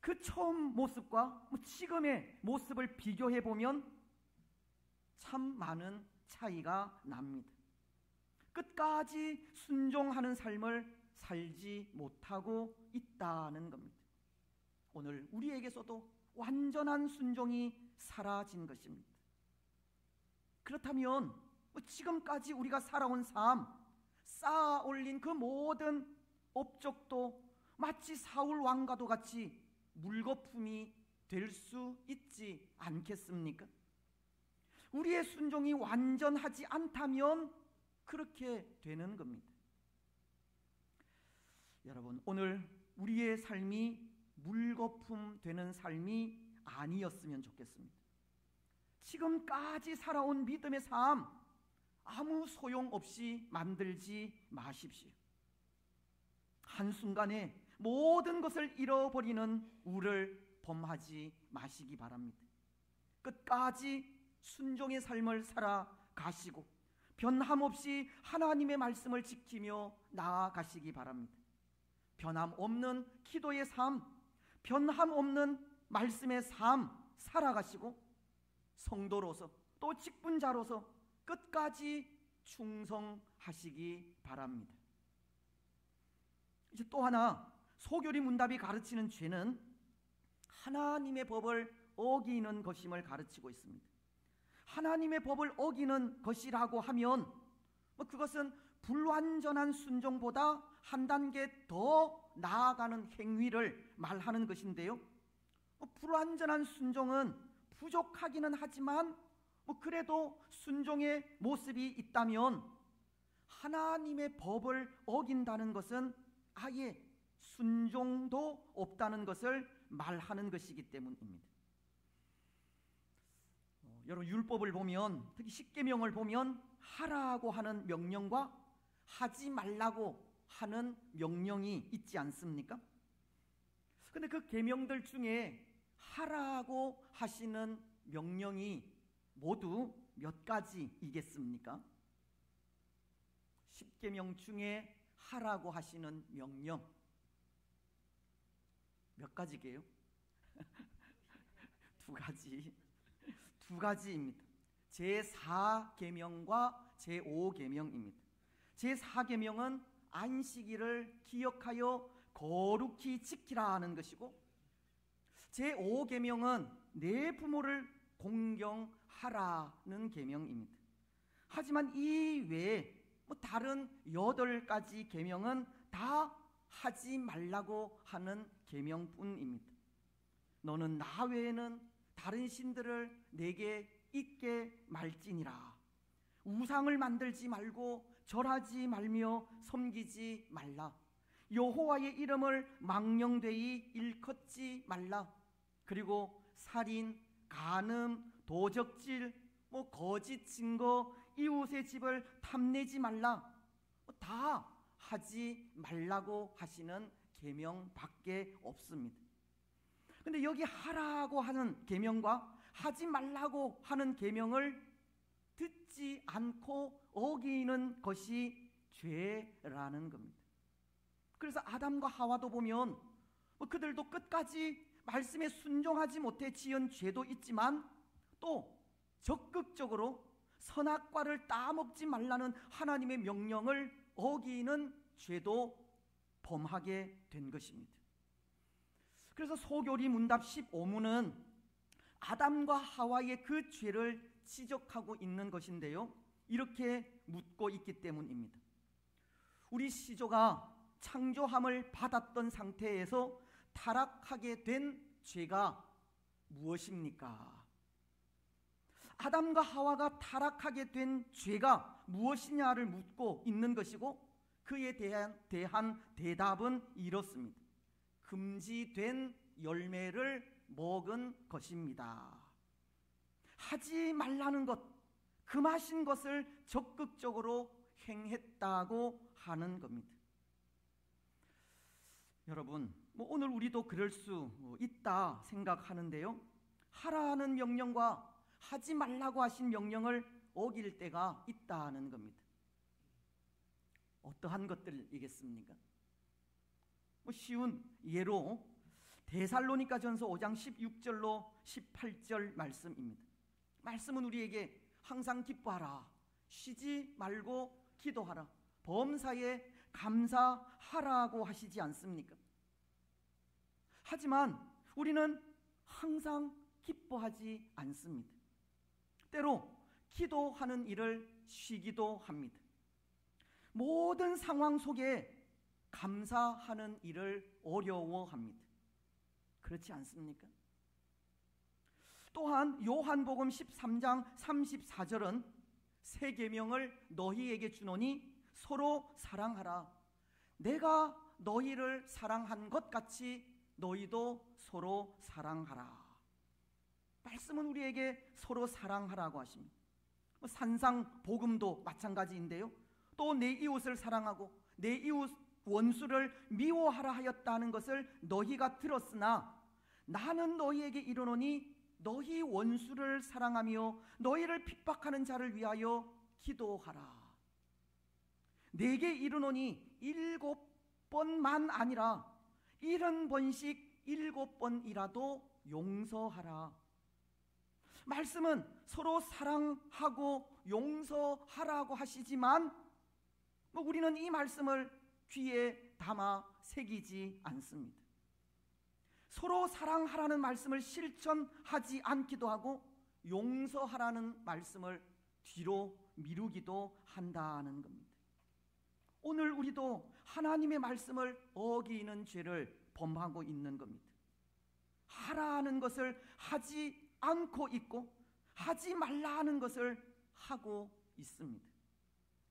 Speaker 3: 그 처음 모습과 지금의 모습을 비교해 보면 참 많은 차이가 납니다. 끝까지 순종하는 삶을 살지 못하고 있다는 겁니다. 오늘 우리에게서도 완전한 순종이 사라진 것입니다. 그렇다면 지금까지 우리가 살아온 삶, 쌓아 올린 그 모든 업적도 마치 사울 왕과도 같이 물거품이 될 수 있지 않겠습니까? 우리의 순종이 완전하지 않다면 그렇게 되는 겁니다. 여러분, 오늘 우리의 삶이 물거품 되는 삶이 아니었으면 좋겠습니다. 지금까지 살아온 믿음의 삶 아무 소용없이 만들지 마십시오. 한순간에 모든 것을 잃어버리는 우를 범하지 마시기 바랍니다. 끝까지 순종의 삶을 살아가시고 변함없이 하나님의 말씀을 지키며 나아가시기 바랍니다. 변함없는 기도의 삶, 변함없는 말씀의 삶 살아가시고 성도로서 또 직분자로서 끝까지 충성하시기 바랍니다. 이제 또 하나, 소교리 문답이 가르치는 죄는 하나님의 법을 어기는 것임을 가르치고 있습니다. 하나님의 법을 어기는 것이라고 하면 그것은 불완전한 순종보다 한 단계 더 나아가는 행위를 말하는 것인데요. 불완전한 순종은 부족하기는 하지만 그래도 순종의 모습이 있다면 하나님의 법을 어긴다는 것은 아예 순종도 없다는 것을 말하는 것이기 때문입니다. 여러분, 율법을 보면, 특히 십계명을 보면 하라고 하는 명령과 하지 말라고 하는 명령이 있지 않습니까? 근데 그 계명들 중에 하라고 하시는 명령이 모두 몇 가지이겠습니까? 십계명 중에 하라고 하시는 명령 몇 가지게요? 두 가지입니다. 제4계명과 제5계명입니다. 제4계명은 안식일을 기억하여 거룩히 지키라 하는 것이고, 제5계명은 내 부모를 공경하라는 계명입니다. 하지만 이 외에 다른 8가지 계명은 다 하지 말라고 하는 계명뿐입니다. 너는 나 외에는 다른 신들을 내게 있게 말지니라. 우상을 만들지 말고 절하지 말며 섬기지 말라. 여호와의 이름을 망령되이 일컫지 말라. 그리고 살인, 간음, 도적질, 거짓 증거, 이웃의 집을 탐내지 말라. 다 하지 말라고 하시는 계명밖에 없습니다. 근데 여기 하라고 하는 계명과 하지 말라고 하는 계명을 듣지 않고 어기는 것이 죄라는 겁니다. 그래서 아담과 하와도 보면 그들도 끝까지 말씀에 순종하지 못해 지은 죄도 있지만 또 적극적으로 선악과를 따먹지 말라는 하나님의 명령을 어기는 죄도 범하게 된 것입니다. 그래서 소교리 문답 15문은 아담과 하와의 그 죄를 지적하고 있는 것인데요, 이렇게 묻고 있기 때문입니다. 우리 시조가 창조함을 받았던 상태에서 타락하게 된 죄가 무엇입니까? 아담과 하와가 타락하게 된 죄가 무엇이냐를 묻고 있는 것이고, 그에 대한 대답은 이렇습니다. 금지된 열매를 먹은 것입니다. 하지 말라는 것, 금하신 것을 적극적으로 행했다고 하는 겁니다. 여러분, 오늘 우리도 그럴 수 있다 생각하는데요, 하라는 명령과 하지 말라고 하신 명령을 어길 때가 있다는 겁니다. 어떠한 것들이겠습니까? 쉬운 예로 데살로니가전서 5장 16절로 18절 말씀입니다. 말씀은 우리에게 항상 기뻐하라, 쉬지 말고 기도하라, 범사에 감사하라고 하시지 않습니까? 하지만 우리는 항상 기뻐하지 않습니다. 때로 기도하는 일을 쉬기도 합니다. 모든 상황 속에 감사하는 일을 어려워합니다. 그렇지 않습니까? 또한 요한복음 13장 34절은 새 계명을 너희에게 주노니 서로 사랑하라. 내가 너희를 사랑한 것 같이 너희도 서로 사랑하라. 말씀은 우리에게 서로 사랑하라고 하십니다. 산상 복음도 마찬가지인데요, 또 내 이웃을 사랑하고 내 이웃 원수를 미워하라 하였다는 것을 너희가 들었으나 나는 너희에게 이르노니 너희 원수를 사랑하며 너희를 핍박하는 자를 위하여 기도하라. 내게 이르노니 7번만 아니라 70번씩 7번이라도 용서하라. 말씀은 서로 사랑하고 용서하라고 하시지만 우리는 이 말씀을 귀에 담아 새기지 않습니다. 서로 사랑하라는 말씀을 실천하지 않기도 하고 용서하라는 말씀을 뒤로 미루기도 한다는 겁니다. 오늘 우리도 하나님의 말씀을 어기는 죄를 범하고 있는 겁니다. 하라는 것을 하지 않고 있고 하지 말라 하는 것을 하고 있습니다.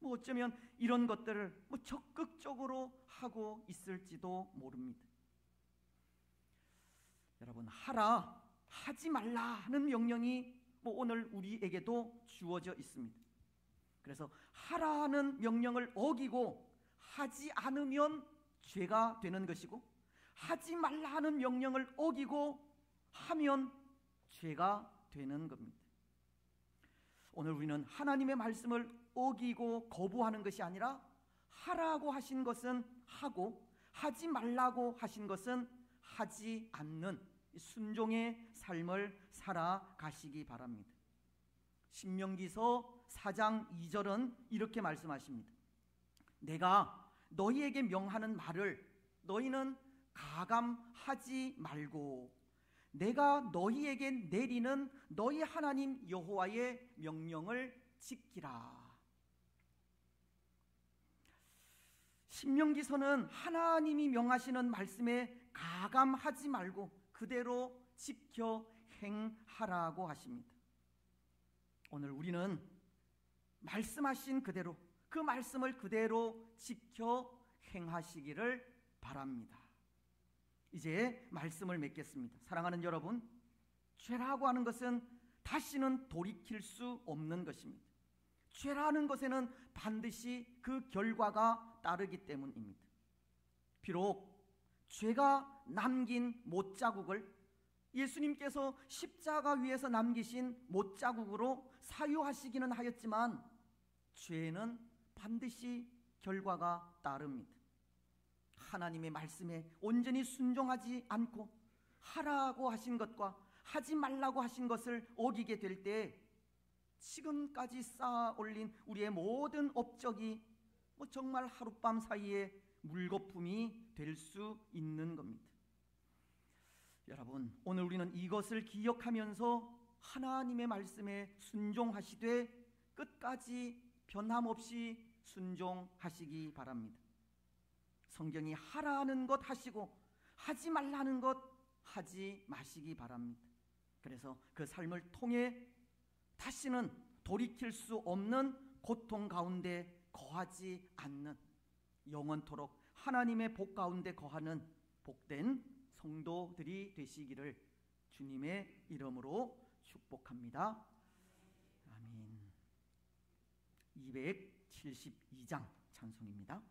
Speaker 3: 어쩌면 이런 것들을 적극적으로 하고 있을지도 모릅니다. 여러분, 하라, 하지 말라 하는 명령이 오늘 우리에게도 주어져 있습니다. 그래서 하라는 명령을 어기고 하지 않으면 죄가 되는 것이고, 하지 말라 하는 명령을 어기고 하면 죄가 되는 겁니다. 오늘 우리는 하나님의 말씀을 어기고 거부하는 것이 아니라 하라고 하신 것은 하고 하지 말라고 하신 것은 하지 않는 순종의 삶을 살아가시기 바랍니다. 신명기서 4장 2절은 이렇게 말씀하십니다. 내가 너희에게 명하는 말을 너희는 가감하지 말고 내가 너희에게 내리는 너희 하나님 여호와의 명령을 지키라. 신명기서는 하나님이 명하시는 말씀에 가감하지 말고 그대로 지켜 행하라고 하십니다. 오늘 우리는 말씀하신 그대로 그 말씀을 그대로 지켜 행하시기를 바랍니다. 이제 말씀을 맺겠습니다. 사랑하는 여러분, 죄라고 하는 것은 다시는 돌이킬 수 없는 것입니다. 죄라는 것에는 반드시 그 결과가 따르기 때문입니다. 비록 죄가 남긴 못자국을 예수님께서 십자가 위에서 남기신 못자국으로 사유하시기는 하였지만 죄에는 반드시 결과가 따릅니다. 하나님의 말씀에 온전히 순종하지 않고 하라고 하신 것과 하지 말라고 하신 것을 어기게 될 때 지금까지 쌓아 올린 우리의 모든 업적이 정말 하룻밤 사이에 물거품이 될 수 있는 겁니다. 여러분, 오늘 우리는 이것을 기억하면서 하나님의 말씀에 순종하시되 끝까지 변함없이 순종하시기 바랍니다. 성경이 하라는 것 하시고 하지 말라는 것 하지 마시기 바랍니다. 그래서 그 삶을 통해 다시는 돌이킬 수 없는 고통 가운데 거하지 않는, 영원토록 하나님의 복 가운데 거하는 복된 성도들이 되시기를 주님의 이름으로 축복합니다. 아멘. 272장 찬송입니다.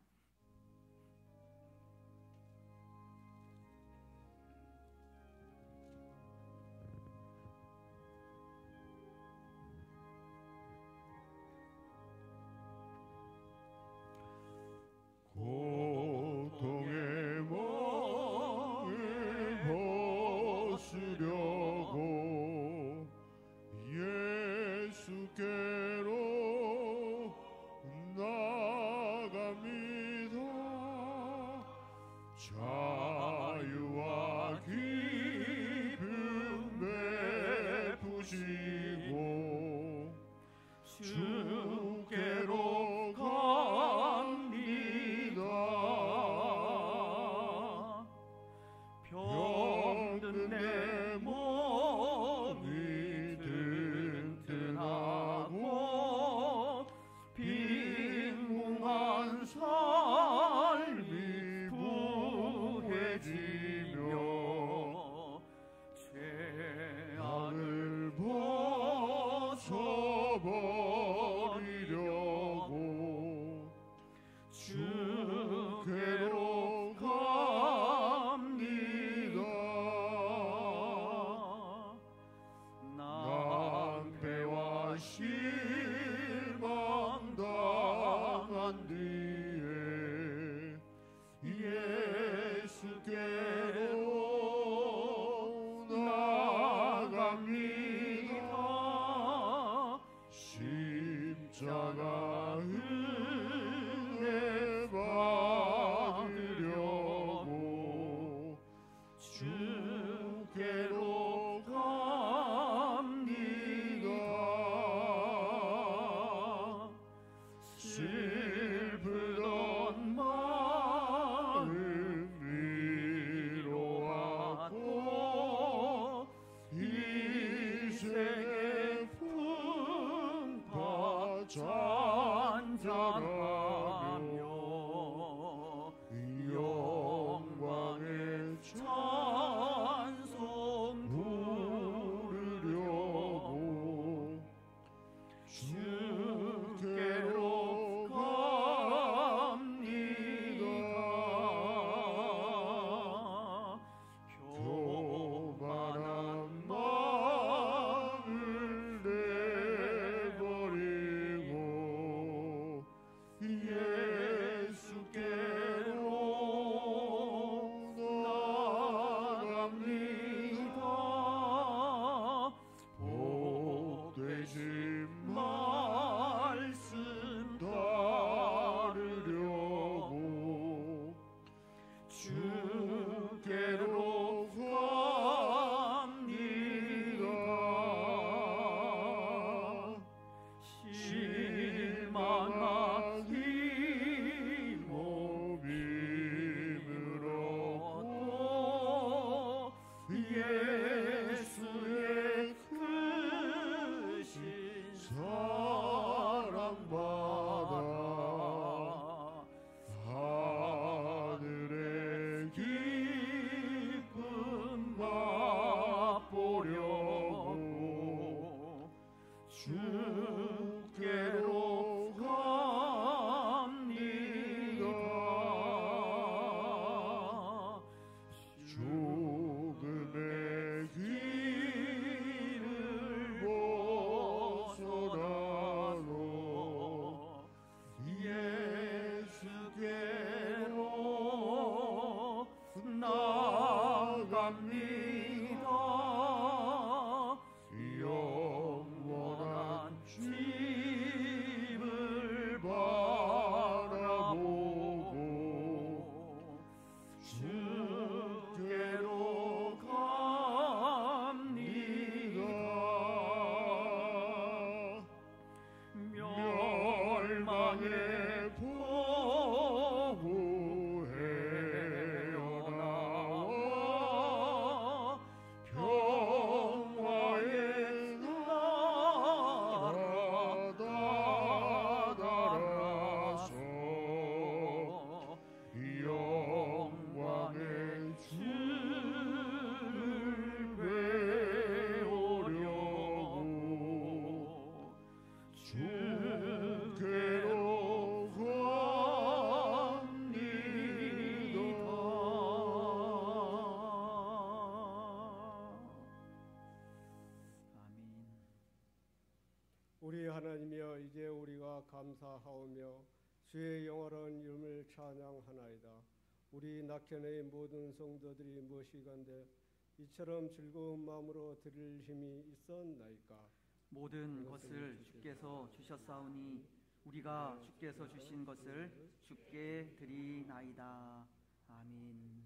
Speaker 2: 고통의 멍을 벗으려고 예수께로 나갑니다. 자유와 기쁨 베푸시고 주께로 갑니다. 병든 내 몸이 든든하고 빈궁한 삶이 부해지며 죄악을 벗어버리려고 주께로 갑니다. 낭패와 실망 당한 뒤에 예수께로 나갑니다. 십자가 은혜 받으려고 주 찬양하며 영광의 찬송 부르려고 주께로 갑니다. 교만한 마음을 내버리고 예수께로 나갑니다. 복되신 말씀 따르려고 주께로 갑니다. 실망하기 몸임으로 예수의 크신 사랑받아 하늘의 기쁨 맛보려고 주께로 갑니다. 죽음의 길을 벗어나고 예수께로 나갑니다. 영원한 집을 바라보고 주께로 갑니다. 멸망의 포구 헤어나와 평화의 나라 다다라서 영광의 주를 배우려고 주께로 갑니다. 아멘.
Speaker 5: 우리 하나님이여, 이제 우리가 감사하오며 주의 영원한 이름을 찬양하나이다. 우리 낙현의 모든 성도들이 무엇이간데 이처럼 즐거운 마음으로 드릴 힘이 있었나이까.
Speaker 3: 모든 것을 주께서 주셨사오니 우리가 주께서 주신 것을 주께 드리나이다. 아멘.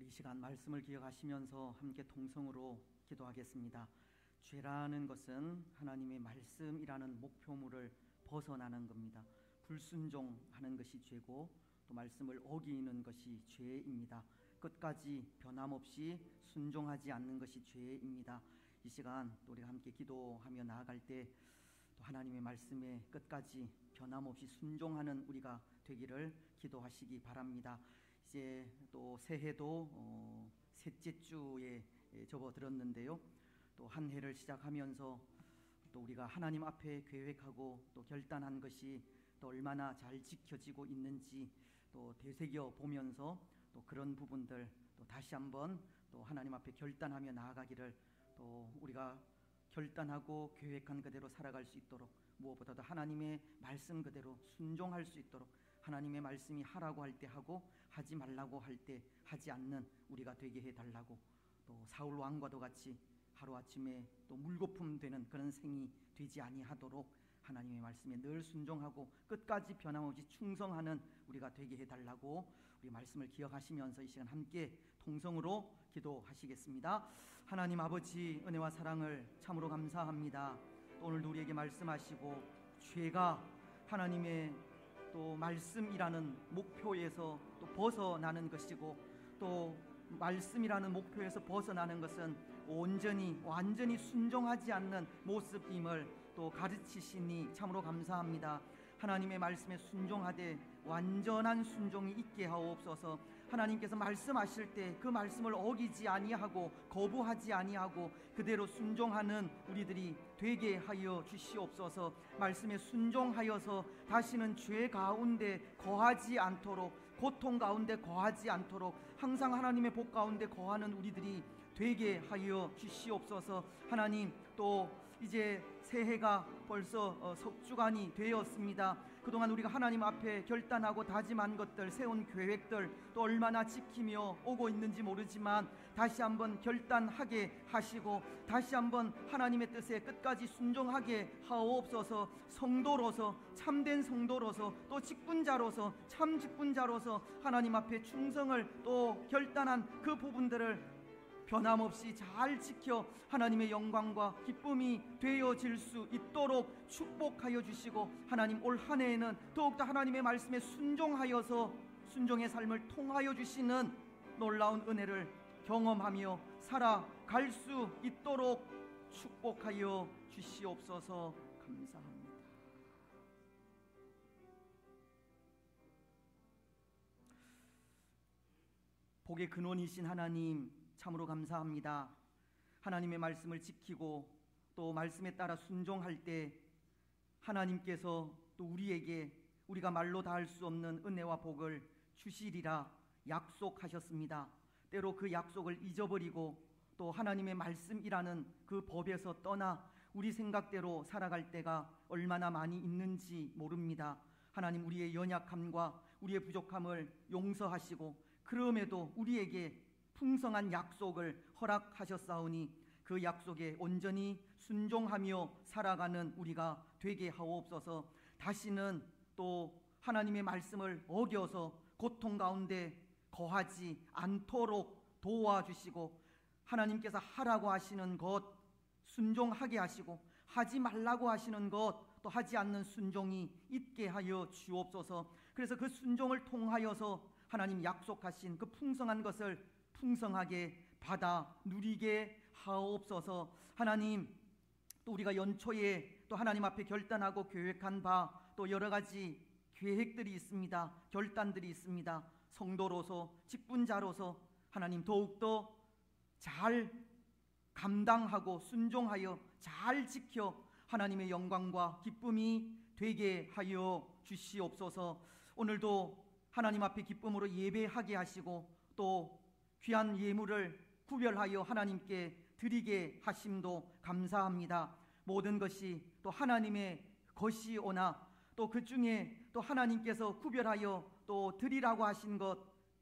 Speaker 3: 이 시간 말씀을 기억하시면서 함께 통성으로 기도하겠습니다. 죄라는 것은 하나님의 말씀이라는 목표물을 벗어나는 겁니다. 불순종하는 것이 죄고 또 말씀을 어기는 것이 죄입니다. 끝까지 변함없이 순종하지 않는 것이 죄입니다. 이 시간 우리가 함께 기도하며 나아갈 때 또 하나님의 말씀에 끝까지 변함없이 순종하는 우리가 되기를 기도하시기 바랍니다. 이제 또 새해도 셋째 주에 접어들었는데요. 또 한 해를 시작하면서 또 우리가 하나님 앞에 계획하고 또 결단한 것이 또 얼마나 잘 지켜지고 있는지 또 되새겨 보면서 또 그런 부분들 또 다시 한번 또 하나님 앞에 결단하며 나아가기를, 또 우리가 결단하고 계획한 그대로 살아갈 수 있도록, 무엇보다도 하나님의 말씀 그대로 순종할 수 있도록, 하나님의 말씀이 하라고 할 때 하고 하지 말라고 할 때 하지 않는 우리가 되게 해달라고, 또 사울 왕과도 같이 하루아침에 또 물거품 되는 그런 생이 되지 아니하도록 하나님의 말씀에 늘 순종하고 끝까지 변함없이 충성하는 우리가 되게 해달라고 우리 말씀을 기억하시면서 이 시간 함께 통성으로 기도하시겠습니다. 하나님 아버지, 은혜와 사랑을 참으로 감사합니다. 또 오늘도 우리에게 말씀하시고 죄가 하나님의 또 말씀이라는 목표에서 또 벗어나는 것이고, 또 말씀이라는 목표에서 벗어나는 것은 완전히 순종하지 않는 모습임을 또 가르치시니 참으로 감사합니다. 하나님의 말씀에 순종하되 완전한 순종이 있게 하옵소서. 하나님께서 말씀하실 때 그 말씀을 어기지 아니하고 거부하지 아니하고 그대로 순종하는 우리들이 되게 하여 주시옵소서. 말씀에 순종하여서 다시는 죄 가운데 거하지 않도록, 고통 가운데 거하지 않도록 항상 하나님의 복 가운데 거하는 우리들이 되게 하여 주시옵소서. 하나님, 또 이제 새해가 벌써 석주간이 되었습니다. 그동안 우리가 하나님 앞에 결단하고 다짐한 것들, 세운 계획들 또 얼마나 지키며 오고 있는지 모르지만 다시 한번 결단하게 하시고 다시 한번 하나님의 뜻에 끝까지 순종하게 하옵소서. 성도로서, 참된 성도로서, 또 직분자로서, 참 직분자로서 하나님 앞에 충성을 또 결단한 그 부분들을 변함없이 잘 지켜 하나님의 영광과 기쁨이 되어질 수 있도록 축복하여 주시고, 하나님 올 한 해에는 더욱더 하나님의 말씀에 순종하여서 순종의 삶을 통하여 주시는 놀라운 은혜를 경험하며 살아갈 수 있도록 축복하여 주시옵소서. 감사합니다. 복의 근원이신 하나님, 참으로 감사합니다. 하나님의 말씀을 지키고 또 말씀에 따라 순종할 때 하나님께서 또 우리에게 우리가 말로 다 할 수 없는 은혜와 복을 주시리라 약속하셨습니다. 때로 그 약속을 잊어버리고 또 하나님의 말씀이라는 그 법에서 떠나 우리 생각대로 살아갈 때가 얼마나 많이 있는지 모릅니다. 하나님, 우리의 연약함과 우리의 부족함을 용서하시고 그럼에도 우리에게 풍성한 약속을 허락하셨사오니 그 약속에 온전히 순종하며 살아가는 우리가 되게 하옵소서. 다시는 또 하나님의 말씀을 어겨서 고통 가운데 거하지 않도록 도와주시고, 하나님께서 하라고 하시는 것 순종하게 하시고 하지 말라고 하시는 것 또 하지 않는 순종이 있게 하여 주옵소서. 그래서 그 순종을 통하여서 하나님 약속하신 그 풍성한 것을 풍성하게 받아 누리게 하옵소서. 하나님, 또 우리가 연초에 또 하나님 앞에 결단하고 계획한 바 또 여러 가지 계획들이 있습니다. 결단들이 있습니다. 성도로서, 직분자로서 하나님 더욱더 잘 감당하고 순종하여 잘 지켜 하나님의 영광과 기쁨이 되게 하여 주시옵소서. 오늘도 하나님 앞에 기쁨으로 예배하게 하시고 또 귀한 예물을 구별하여 하나님께 드리게 하심도 감사합니다. 모든 것이 또 하나님의 것이오나 또 그 중에 또 하나님께서 구별하여 또 드리라고 하신 것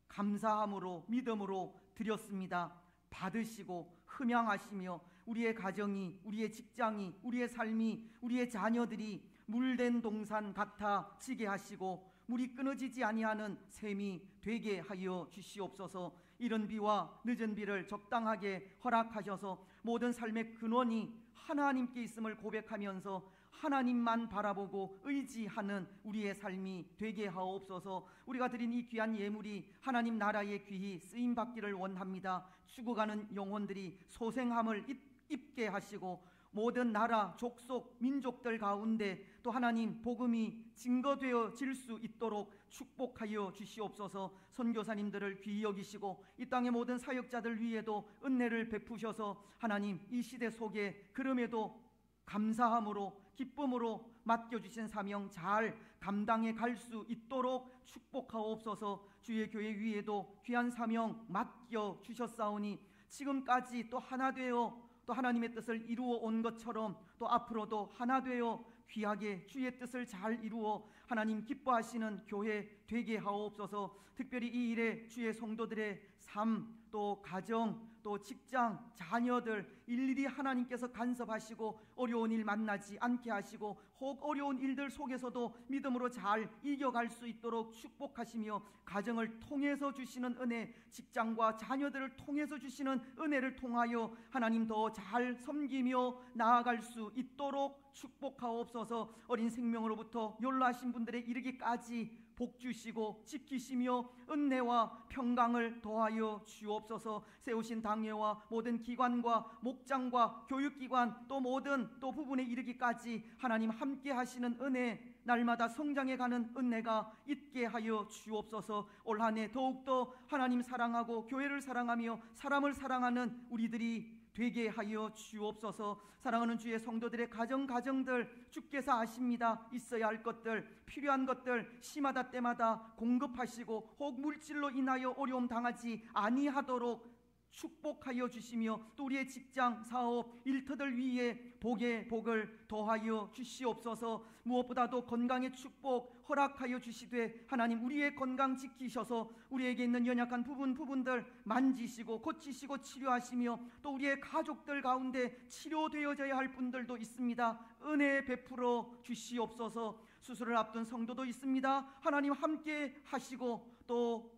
Speaker 3: 감사함으로 믿음으로 드렸습니다. 받으시고 흠양하시며 우리의 가정이, 우리의 직장이, 우리의 삶이, 우리의 자녀들이 물된 동산 같아지게 하시고 물이 끊어지지 아니하는 샘이 되게 하여 주시옵소서. 이른 비와 늦은 비를 적당하게 허락하셔서 모든 삶의 근원이 하나님께 있음을 고백하면서 하나님만 바라보고 의지하는 우리의 삶이 되게 하옵소서. 우리가 드린 이 귀한 예물이 하나님 나라의 귀히 쓰임받기를 원합니다. 죽어가는 영혼들이 소생함을 입게 하시고 모든 나라, 족속, 민족들 가운데 또 하나님 복음이 증거되어질 수 있도록 축복하여 주시옵소서. 선교사님들을 귀히 여기시고 이 땅의 모든 사역자들 위에도 은혜를 베푸셔서 하나님 이 시대 속에 그럼에도 감사함으로 기쁨으로 맡겨주신 사명 잘 감당해 갈 수 있도록 축복하옵소서. 주의 교회 위에도 귀한 사명 맡겨주셨사오니 지금까지 또 하나 되어 또 하나님의 뜻을 이루어 온 것처럼 또 앞으로도 하나 되어 귀하게 주의 뜻을 잘 이루어 하나님 기뻐하시는 교회 되게 하옵소서. 특별히 이 일에 주의 성도들의 삶, 또 가정, 또 직장, 자녀들 일일이 하나님께서 간섭하시고 어려운 일 만나지 않게 하시고 혹 어려운 일들 속에서도 믿음으로 잘 이겨갈 수 있도록 축복하시며 가정을 통해서 주시는 은혜, 직장과 자녀들을 통해서 주시는 은혜를 통하여 하나님 더 잘 섬기며 나아갈 수 있도록 축복하옵소서. 어린 생명으로부터 연로하신 분들의 이르기까지 복 주시고 지키시며 은혜와 평강을 더하여 주옵소서. 세우신 당회와 모든 기관과 목장과 교육기관 또 모든 또 부분에 이르기까지 하나님 함께 하시는 은혜, 날마다 성장해가는 은혜가 있게 하여 주옵소서. 올 한 해 더욱더 하나님 사랑하고 교회를 사랑하며 사람을 사랑하는 우리들이 되게 하여 주옵소서. 사랑하는 주의 성도들의 가정들 주께서 아십니다. 있어야 할 것들, 필요한 것들 시마다 때마다 공급하시고 혹 물질로 인하여 어려움 당하지 아니하도록 축복하여 주시며 또 우리의 직장, 사업, 일터들 위에 복의 복을 더하여 주시옵소서. 무엇보다도 건강의 축복 허락하여 주시되 하나님 우리의 건강 지키셔서 우리에게 있는 연약한 부분들 만지시고 고치시고 치료하시며 또 우리의 가족들 가운데 치료되어져야 할 분들도 있습니다. 은혜 베풀어 주시옵소서. 수술을 앞둔 성도도 있습니다. 하나님 함께 하시고 또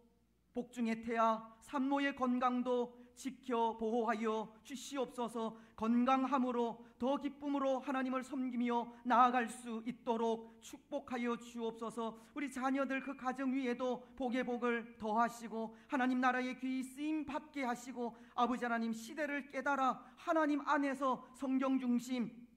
Speaker 3: 복중의 태아, 산모의 건강도 지켜 보호하여 주시옵소서. 건강함으로 더 기쁨으로 하나님을 섬기며 나아갈 수 있도록 축복하여 주옵소서. 우리 자녀들 그 가정 위에도 복의 복을 더하시고 하나님 나라의 귀히 쓰임 받게 하시고 아버지 하나님 시대를 깨달아 하나님 안에서 성경 중심,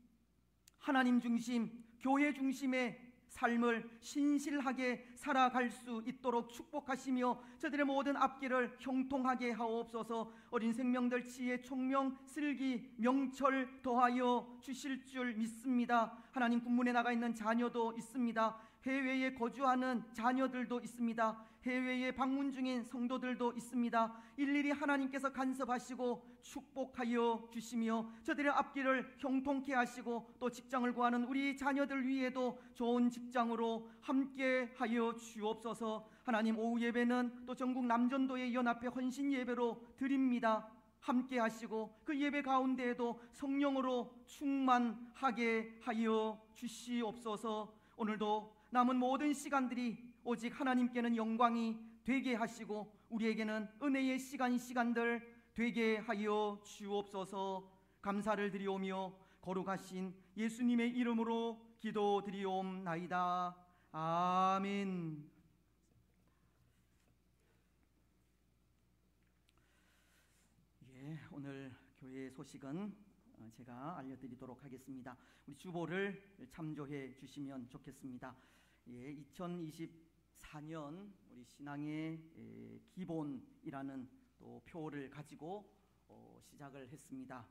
Speaker 3: 하나님 중심, 교회 중심의 삶을 신실하게 살아갈 수 있도록 축복하시며 저들의 모든 앞길을 형통하게 하옵소서. 어린 생명들 지혜, 총명, 슬기, 명철 더하여 주실 줄 믿습니다. 하나님 군문에 나가 있는 자녀도 있습니다. 해외에 거주하는 자녀들도 있습니다. 해외에 방문 중인 성도들도 있습니다. 일일이 하나님께서 간섭하시고 축복하여 주시며 저들의 앞길을 형통케 하시고 또 직장을 구하는 우리 자녀들 위에도 좋은 직장으로 함께 하여 주옵소서. 하나님 오후 예배는 또 전국 남전도의 연합회 헌신 예배로 드립니다. 함께 하시고 그 예배 가운데에도 성령으로 충만하게 하여 주시옵소서. 오늘도 남은 모든 시간들이 오직 하나님께는 영광이 되게 하시고 우리에게는 은혜의 시간들 되게 하여 주옵소서. 감사를 드리오며 거룩하신 예수님의 이름으로 기도드리옵나이다. 아멘. 오늘 교회 소식은 제가 알려드리도록 하겠습니다. 우리 주보를 참조해 주시면 좋겠습니다. 2024년 우리 신앙의 기본이라는 또 표를 가지고 시작을 했습니다.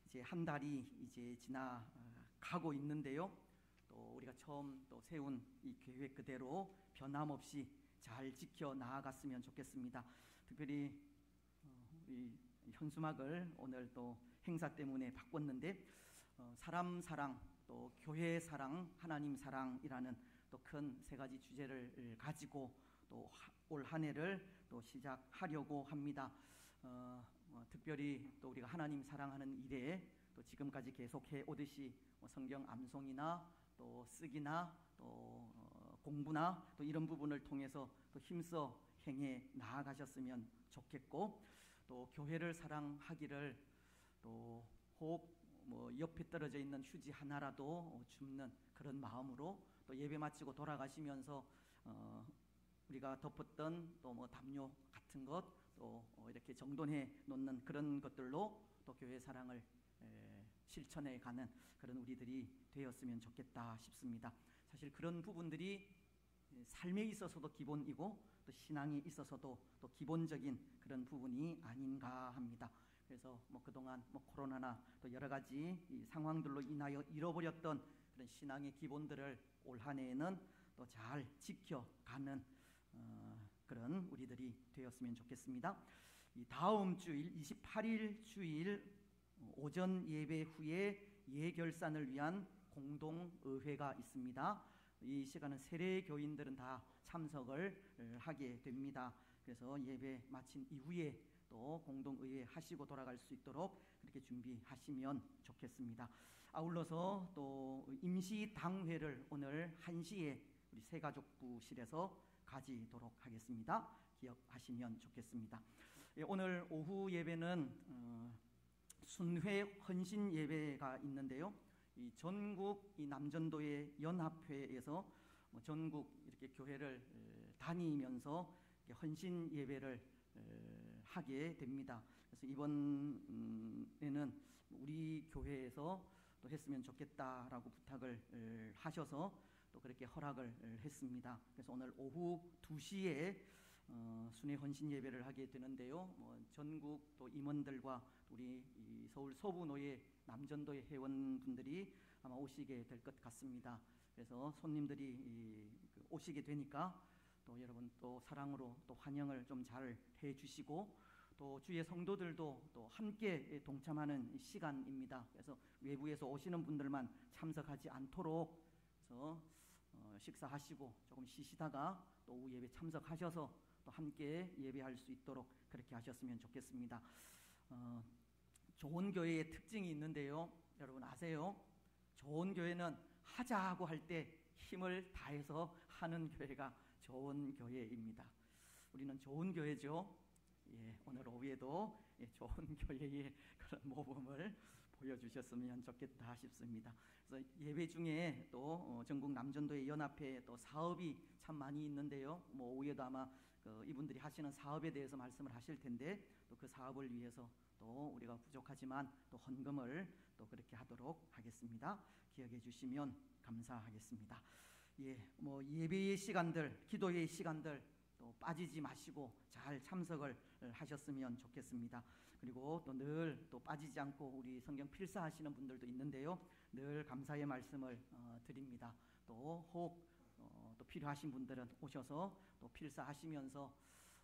Speaker 3: 이제 한 달이 이제 지나가고 있는데요. 또 우리가 처음 또 세운 이 계획 그대로 변함없이 잘 지켜 나아갔으면 좋겠습니다. 특별히 우리 현수막을 오늘 또 행사 때문에 바꿨는데 사람 사랑, 또 교회 사랑, 하나님 사랑이라는 또 큰 세 가지 주제를 가지고 또 올 한 해를 또 시작하려고 합니다. 특별히 또 우리가 하나님 사랑하는 일에 또 지금까지 계속해 오듯이 성경 암송이나 또 쓰기나 또 공부나 또 이런 부분을 통해서 또 힘써 행해 나아가셨으면 좋겠고, 또 교회를 사랑하기를, 또 혹 뭐 옆에 떨어져 있는 휴지 하나라도 줍는 그런 마음으로, 또 예배 마치고 돌아가시면서 우리가 덮었던 또 뭐 담요 같은 것 또 이렇게 정돈해 놓는 그런 것들로 또 교회 사랑을 실천해 가는 그런 우리들이 되었으면 좋겠다 싶습니다. 사실 그런 부분들이 삶에 있어서도 기본이고 또 신앙에 있어서도 또 기본적인 그런 부분이 아닌가 합니다. 그래서 뭐 그동안 뭐 코로나나 또 여러 가지 이 상황들로 인하여 잃어버렸던 그런 신앙의 기본들을 올 한 해에는 또 잘 지켜가는 그런 우리들이 되었으면 좋겠습니다. 이 다음 주일 28일 주일 오전 예배 후에 예결산을 위한 공동의회가 있습니다. 이 시간은 세례 교인들은 다 참석을 하게 됩니다. 그래서 예배 마친 이후에 또 공동의회 하시고 돌아갈 수 있도록 그렇게 준비하시면 좋겠습니다. 아울러서 또 임시당회를 오늘 1시에 우리 새가족부실에서 가지도록 하겠습니다. 기억하시면 좋겠습니다. 오늘 오후 예배는 순회 헌신 예배가 있는데요. 이 전국 이 남전도의 연합회에서 전국 이렇게 교회를 다니면서 헌신 예배를 하게 됩니다. 그래서 이번에는 우리 교회에서 또 했으면 좋겠다라고 부탁을 하셔서 또 그렇게 허락을 했습니다. 그래서 오늘 오후 2시에 순회 헌신 예배를 하게 되는데요. 전국 또 임원들과 우리 이 서울 서부노예 남전도의 회원분들이 아마 오시게 될 것 같습니다. 그래서 손님들이 오시게 되니까 또 여러분 또 사랑으로 또 환영을 좀 잘 해주시고, 또 주의 성도들도 또 함께 동참하는 시간입니다. 그래서 외부에서 오시는 분들만 참석하지 않도록 그래서 식사하시고 조금 쉬시다가 또 오후 예배 참석하셔서 또 함께 예배할 수 있도록 그렇게 하셨으면 좋겠습니다. 좋은 교회의 특징이 있는데요. 여러분 아세요? 좋은 교회는 하자고 할 때 힘을 다해서 하는 교회가 좋은 교회입니다. 우리는 좋은 교회죠. 오늘 오후에도 좋은 교회의 그런 모범을 보여주셨으면 좋겠다 싶습니다. 그래서 예배 중에 또 전국 남전도의 연합회 또 사업이 참 많이 있는데요. 뭐 오후에도 아마 이분들이 하시는 사업에 대해서 말씀을 하실 텐데, 또 그 사업을 위해서 또 우리가 부족하지만 또 헌금을 또 그렇게 하도록 하겠습니다. 기억해 주시면 감사하겠습니다. 뭐 예배의 시간들, 기도의 시간들 또 빠지지 마시고 잘 참석을 하셨으면 좋겠습니다. 그리고 또 늘 또 빠지지 않고 우리 성경 필사하시는 분들도 있는데요. 늘 감사의 말씀을 드립니다. 또 혹 또 필요하신 분들은 오셔서 또 필사하시면서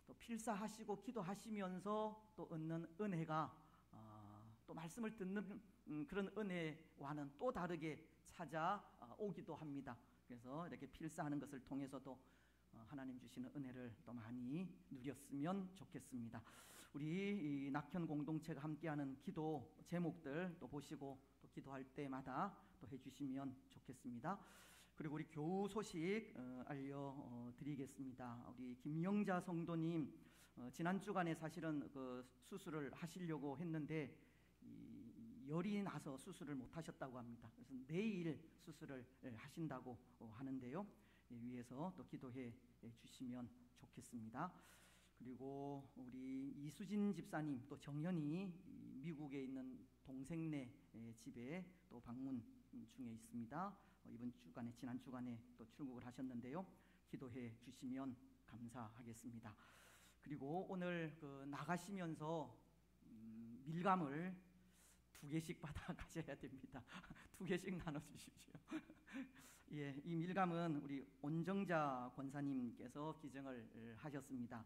Speaker 3: 또 필사하시고 기도하시면서 또 얻는 은혜가 또 말씀을 듣는 그런 은혜와는 또 다르게 찾아오기도 합니다. 그래서 이렇게 필사하는 것을 통해서도 하나님 주시는 은혜를 또 많이 누렸으면 좋겠습니다. 우리 이 낙현 공동체가 함께하는 기도 제목들 또 보시고 또 기도할 때마다 또 해주시면 좋겠습니다. 그리고 우리 교우 소식 알려드리겠습니다. 우리 김영자 성도님 지난 주간에 사실은 그 수술을 하시려고 했는데 열이 나서 수술을 못 하셨다고 합니다. 그래서 내일 수술을 하신다고 하는데요. 위에서 또 기도해 주시면 좋겠습니다. 그리고 우리 이수진 집사님 또 정연이 미국에 있는 동생네 집에 또 방문 중에 있습니다. 이번 주간에 지난 주간에 또 출국을 하셨는데요. 기도해 주시면 감사하겠습니다. 그리고 오늘 나가시면서 밀감을 2개씩 받아 가셔야 됩니다. 2개씩 나눠 주십시오. 이 밀감은 우리 온정자 권사님께서 기증을 하셨습니다.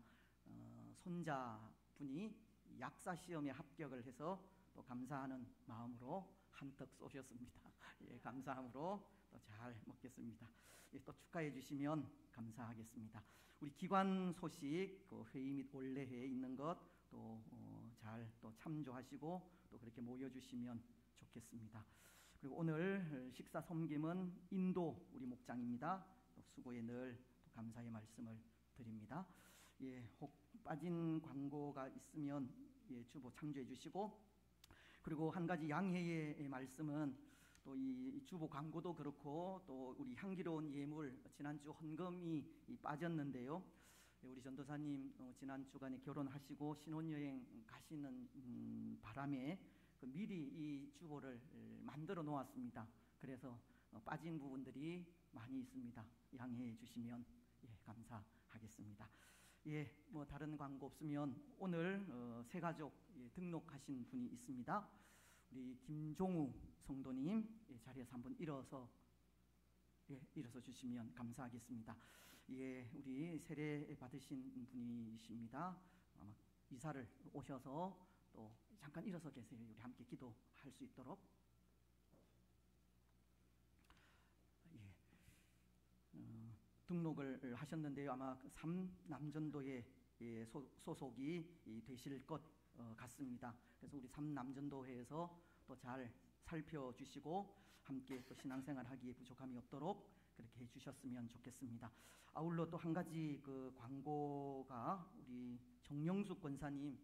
Speaker 3: 손자분이 약사 시험에 합격을 해서 또 감사하는 마음으로 한턱 쏘셨습니다. 감사함으로 또 잘 먹겠습니다. 또 축하해 주시면 감사하겠습니다. 우리 기관 소식 회의 및 원래회에 있는 것 또 잘 또 참조하시고 또 그렇게 모여주시면 좋겠습니다. 그리고 오늘 식사 섬김은 인도 우리 목장입니다. 또 수고에 늘 또 감사의 말씀을 드립니다. 예, 혹 빠진 광고가 있으면 예, 주보 참조해 주시고, 그리고 한 가지 양해의 말씀은 또 이 주보 광고도 그렇고 또 우리 향기로운 예물 지난주 헌금이 빠졌는데요. 우리 전도사님 지난 주간에 결혼하시고 신혼여행 가시는 바람에 미리 이 주보를 만들어 놓았습니다. 그래서 빠진 부분들이 많이 있습니다. 양해해 주시면 예, 감사하겠습니다. 예, 뭐 다른 광고 없으면 오늘 새 가족 예, 등록하신 분이 있습니다. 우리 김종우 성도님 예, 자리에서 한번 일어서 주시면 감사하겠습니다. 예, 우리 세례 받으신 분이십니다. 아마 이사를 오셔서 또 잠깐 일어서 계세요. 우리 함께 기도할 수 있도록. 예, 등록을 하셨는데요. 아마 3남전도에 예, 소속이 되실 것 같습니다. 그래서 우리 3남전도회에서 또 잘 살펴주시고 함께 또 신앙생활하기에 부족함이 없도록 그렇게 해주셨으면 좋겠습니다. 아울러 또 한 가지 그 광고가 우리 정영숙 권사님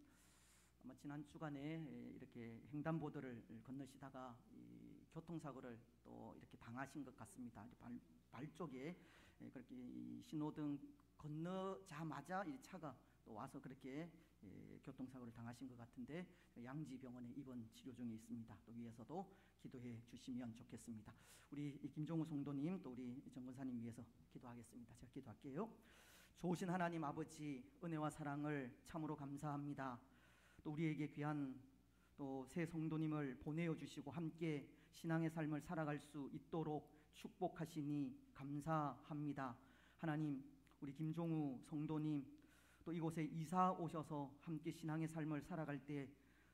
Speaker 3: 아마 지난 주간에 이렇게 횡단보도를 건너시다가 이 교통사고를 또 이렇게 당하신 것 같습니다. 발 쪽에 그렇게 이 신호등 건너자마자 이 차가 또 와서 그렇게 교통사고를 당하신 것 같은데 양지병원에 입원 치료 중에 있습니다. 또 위에서도 기도해 주시면 좋겠습니다. 우리 김종우 성도님 또 우리 정 권사님 위해서 기도하겠습니다. 제가 기도할게요. 좋으신 하나님 아버지, 은혜와 사랑을 참으로 감사합니다. 또 우리에게 귀한 또 새 성도님을 보내어 주시고 함께 신앙의 삶을 살아갈 수 있도록 축복하시니 감사합니다. 하나님, 우리 김종우 성도님 또 이곳에 이사 오셔서 함께 신앙의 삶을 살아갈 때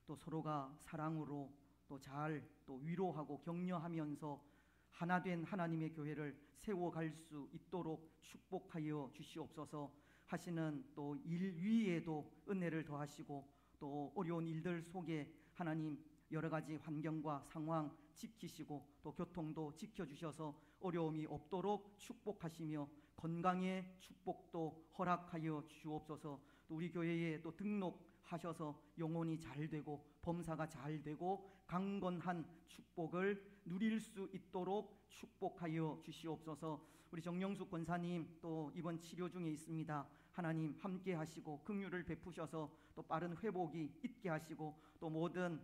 Speaker 3: 또 서로가 사랑으로 또 잘 또 위로하고 격려하면서 하나된 하나님의 교회를 세워갈 수 있도록 축복하여 주시옵소서. 하시는 또 일 위에도 은혜를 더하시고 또 어려운 일들 속에 하나님 여러 가지 환경과 상황 지키시고 또 교통도 지켜주셔서 어려움이 없도록 축복하시며 건강의 축복도 허락하여 주옵소서. 또 우리 교회에 또 등록하셔서 영혼이 잘 되고 범사가 잘 되고 강건한 축복을 누릴 수 있도록 축복하여 주시옵소서. 우리 정영숙 권사님 또 이번 치료 중에 있습니다. 하나님 함께 하시고 긍휼을 베푸셔서 또 빠른 회복이 있게 하시고 또 모든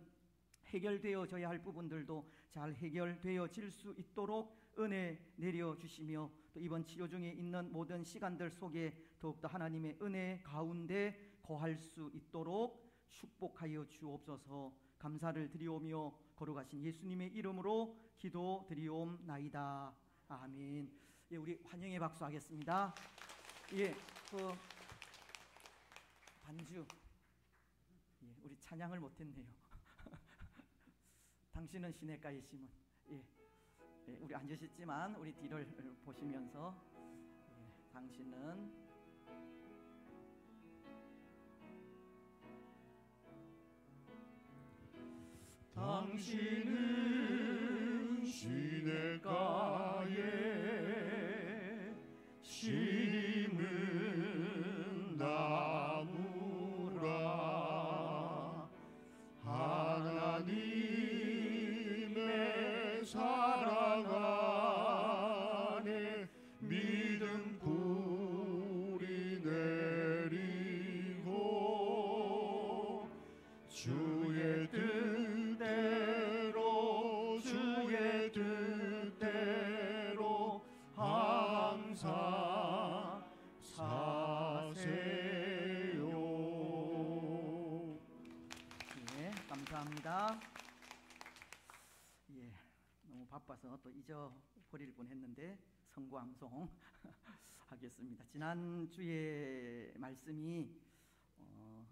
Speaker 3: 해결되어져야 할 부분들도 잘 해결되어질 수 있도록 은혜 내려주시며 또 이번 치료 중에 있는 모든 시간들 속에 더욱더 하나님의 은혜 가운데 거할 수 있도록 축복하여 주옵소서. 감사를 드리오며 걸어가신 예수님의 이름으로 기도드리옵나이다. 아멘. 예, 우리 환영의 박수 하겠습니다. 예, 그 반주 예, 우리 찬양을 못했네요. 당신은 시냇가에 심은 예, 예, 우리 앉으셨지만 우리 뒤를 보시면서 예, 당신은
Speaker 2: 시냇가에 심은 나무라 하나님의 사랑 안에 믿음 뿌리 내리고 주의 뜻대로 주의 뜻대로 항상 사세요.
Speaker 3: 예, 감사합니다. 예, 너무 바빠서 또 잊어버릴 뻔했는데 성구암송 하겠습니다. 지난주에 말씀이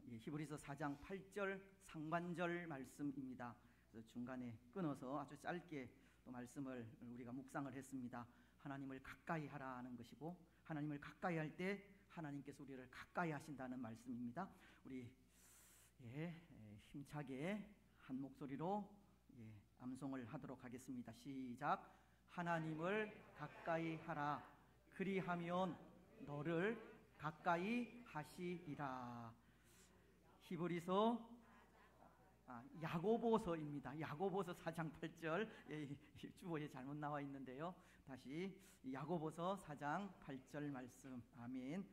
Speaker 3: 예, 히브리서 4장 8절 상반절 말씀입니다. 그래서 중간에 끊어서 아주 짧게 또 말씀을 우리가 묵상을 했습니다. 하나님을 가까이 하라는 것이고 하나님을 가까이 할 때 하나님께서 우리를 가까이 하신다는 말씀입니다. 우리 힘차게 한 목소리로 암송을 하도록 하겠습니다. 시작. 하나님을 가까이 하라. 그리하면 너를 가까이 하시리라. 히브리서 야고보서입니다. 야고보서 4장 8절. 주보에 잘못 나와 있는데요. 다시 야고보서 4장 8절 말씀. 아멘.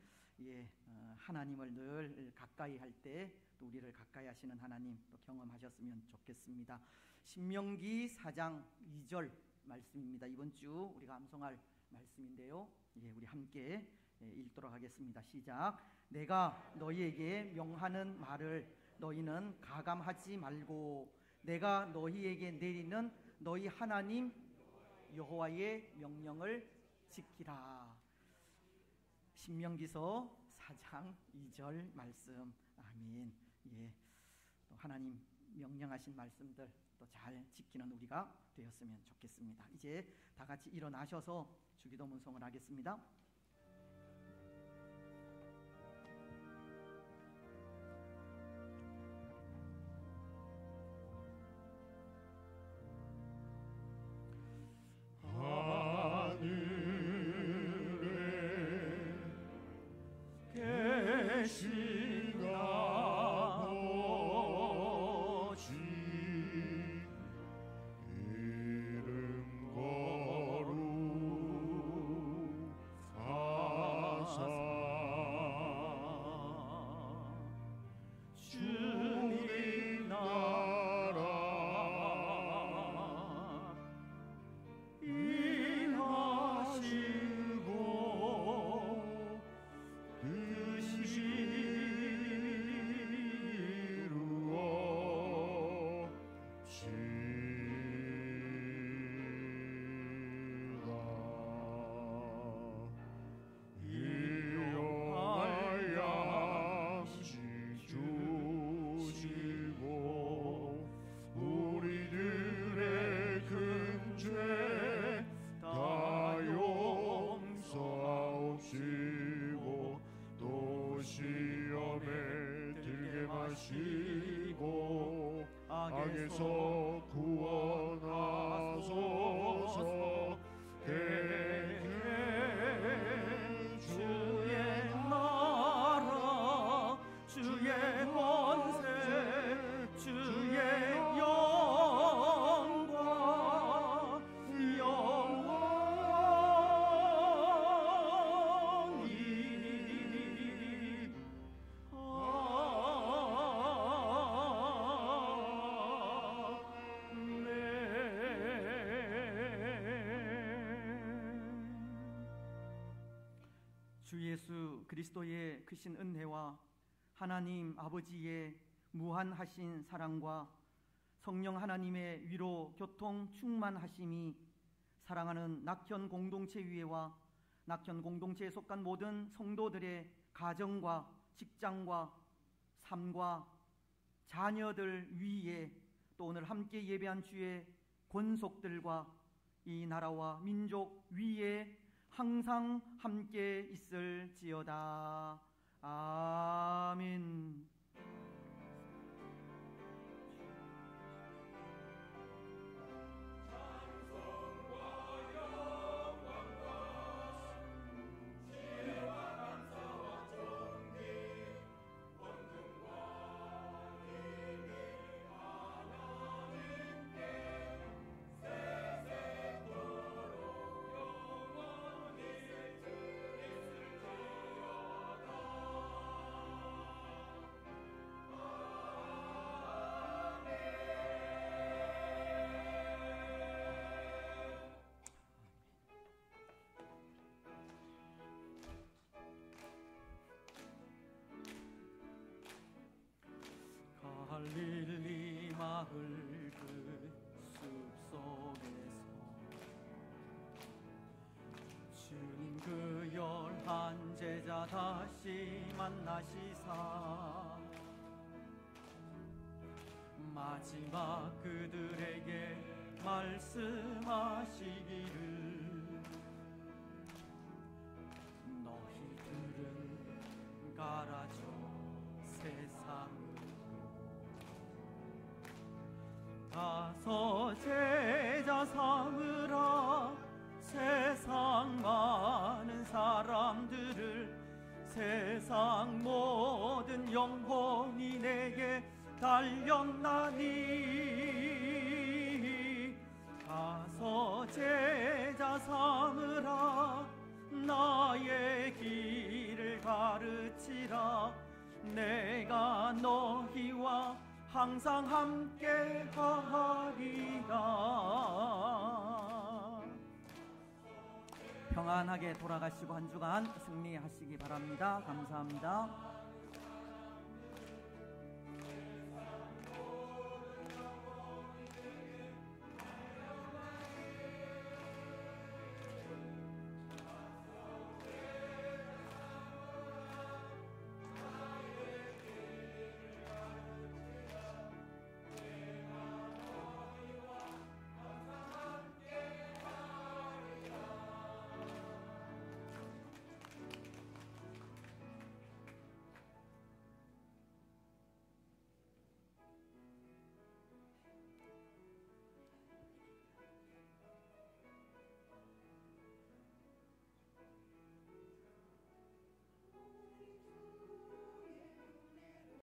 Speaker 3: 하나님을 늘 가까이 할 때 또 우리를 가까이 하시는 하나님 또 경험하셨으면 좋겠습니다. 신명기 4장 2절 말씀입니다. 이번 주 우리가 암송할 말씀인데요. 우리 함께 읽도록 하겠습니다. 시작. 내가 너희에게 명하는 말을 너희는 가감하지 말고 내가 너희에게 내리는 너희 하나님 여호와의 명령을 지키라. 신명기서 4장 2절 말씀. 아멘. 또 하나님 명령하신 말씀들 또 잘 지키는 우리가 되었으면 좋겠습니다. 이제 다 같이 일어나셔서 주기도 문송을 하겠습니다.
Speaker 2: 악에서 구원하소서.
Speaker 3: 주의 나라 주의 권세 주의 영광 영원히 주 예수 그리스도의 크신 은혜와 하나님 아버지의 무한하신 사랑과 성령 하나님의 위로 교통 충만하심이 사랑하는 낙현 공동체 위에와 낙현 공동체에 속한 모든 성도들의 가정과 직장과 삶과 자녀들 위에 또 오늘 함께 예배한 주의 권속들과 이 나라와 민족 위에 항상 함께 있을지어다. 아멘. 갈릴리 마을 그 숲속에서 주님 그 열한 제자 다시 만나시사 마지막 그들에게 말씀하시기를 너희들은 가라져 세상으로 가서 제자 삼으라 세상 많은 사람들을 세상 모든 영혼이 내게 달렸나니 가서 제자 삼으라 나의 길을 가르치라 내가 너희와 항상 함께 하리라. 평안하게 돌아가시고 한 주간 승리하시기 바랍니다. 감사합니다.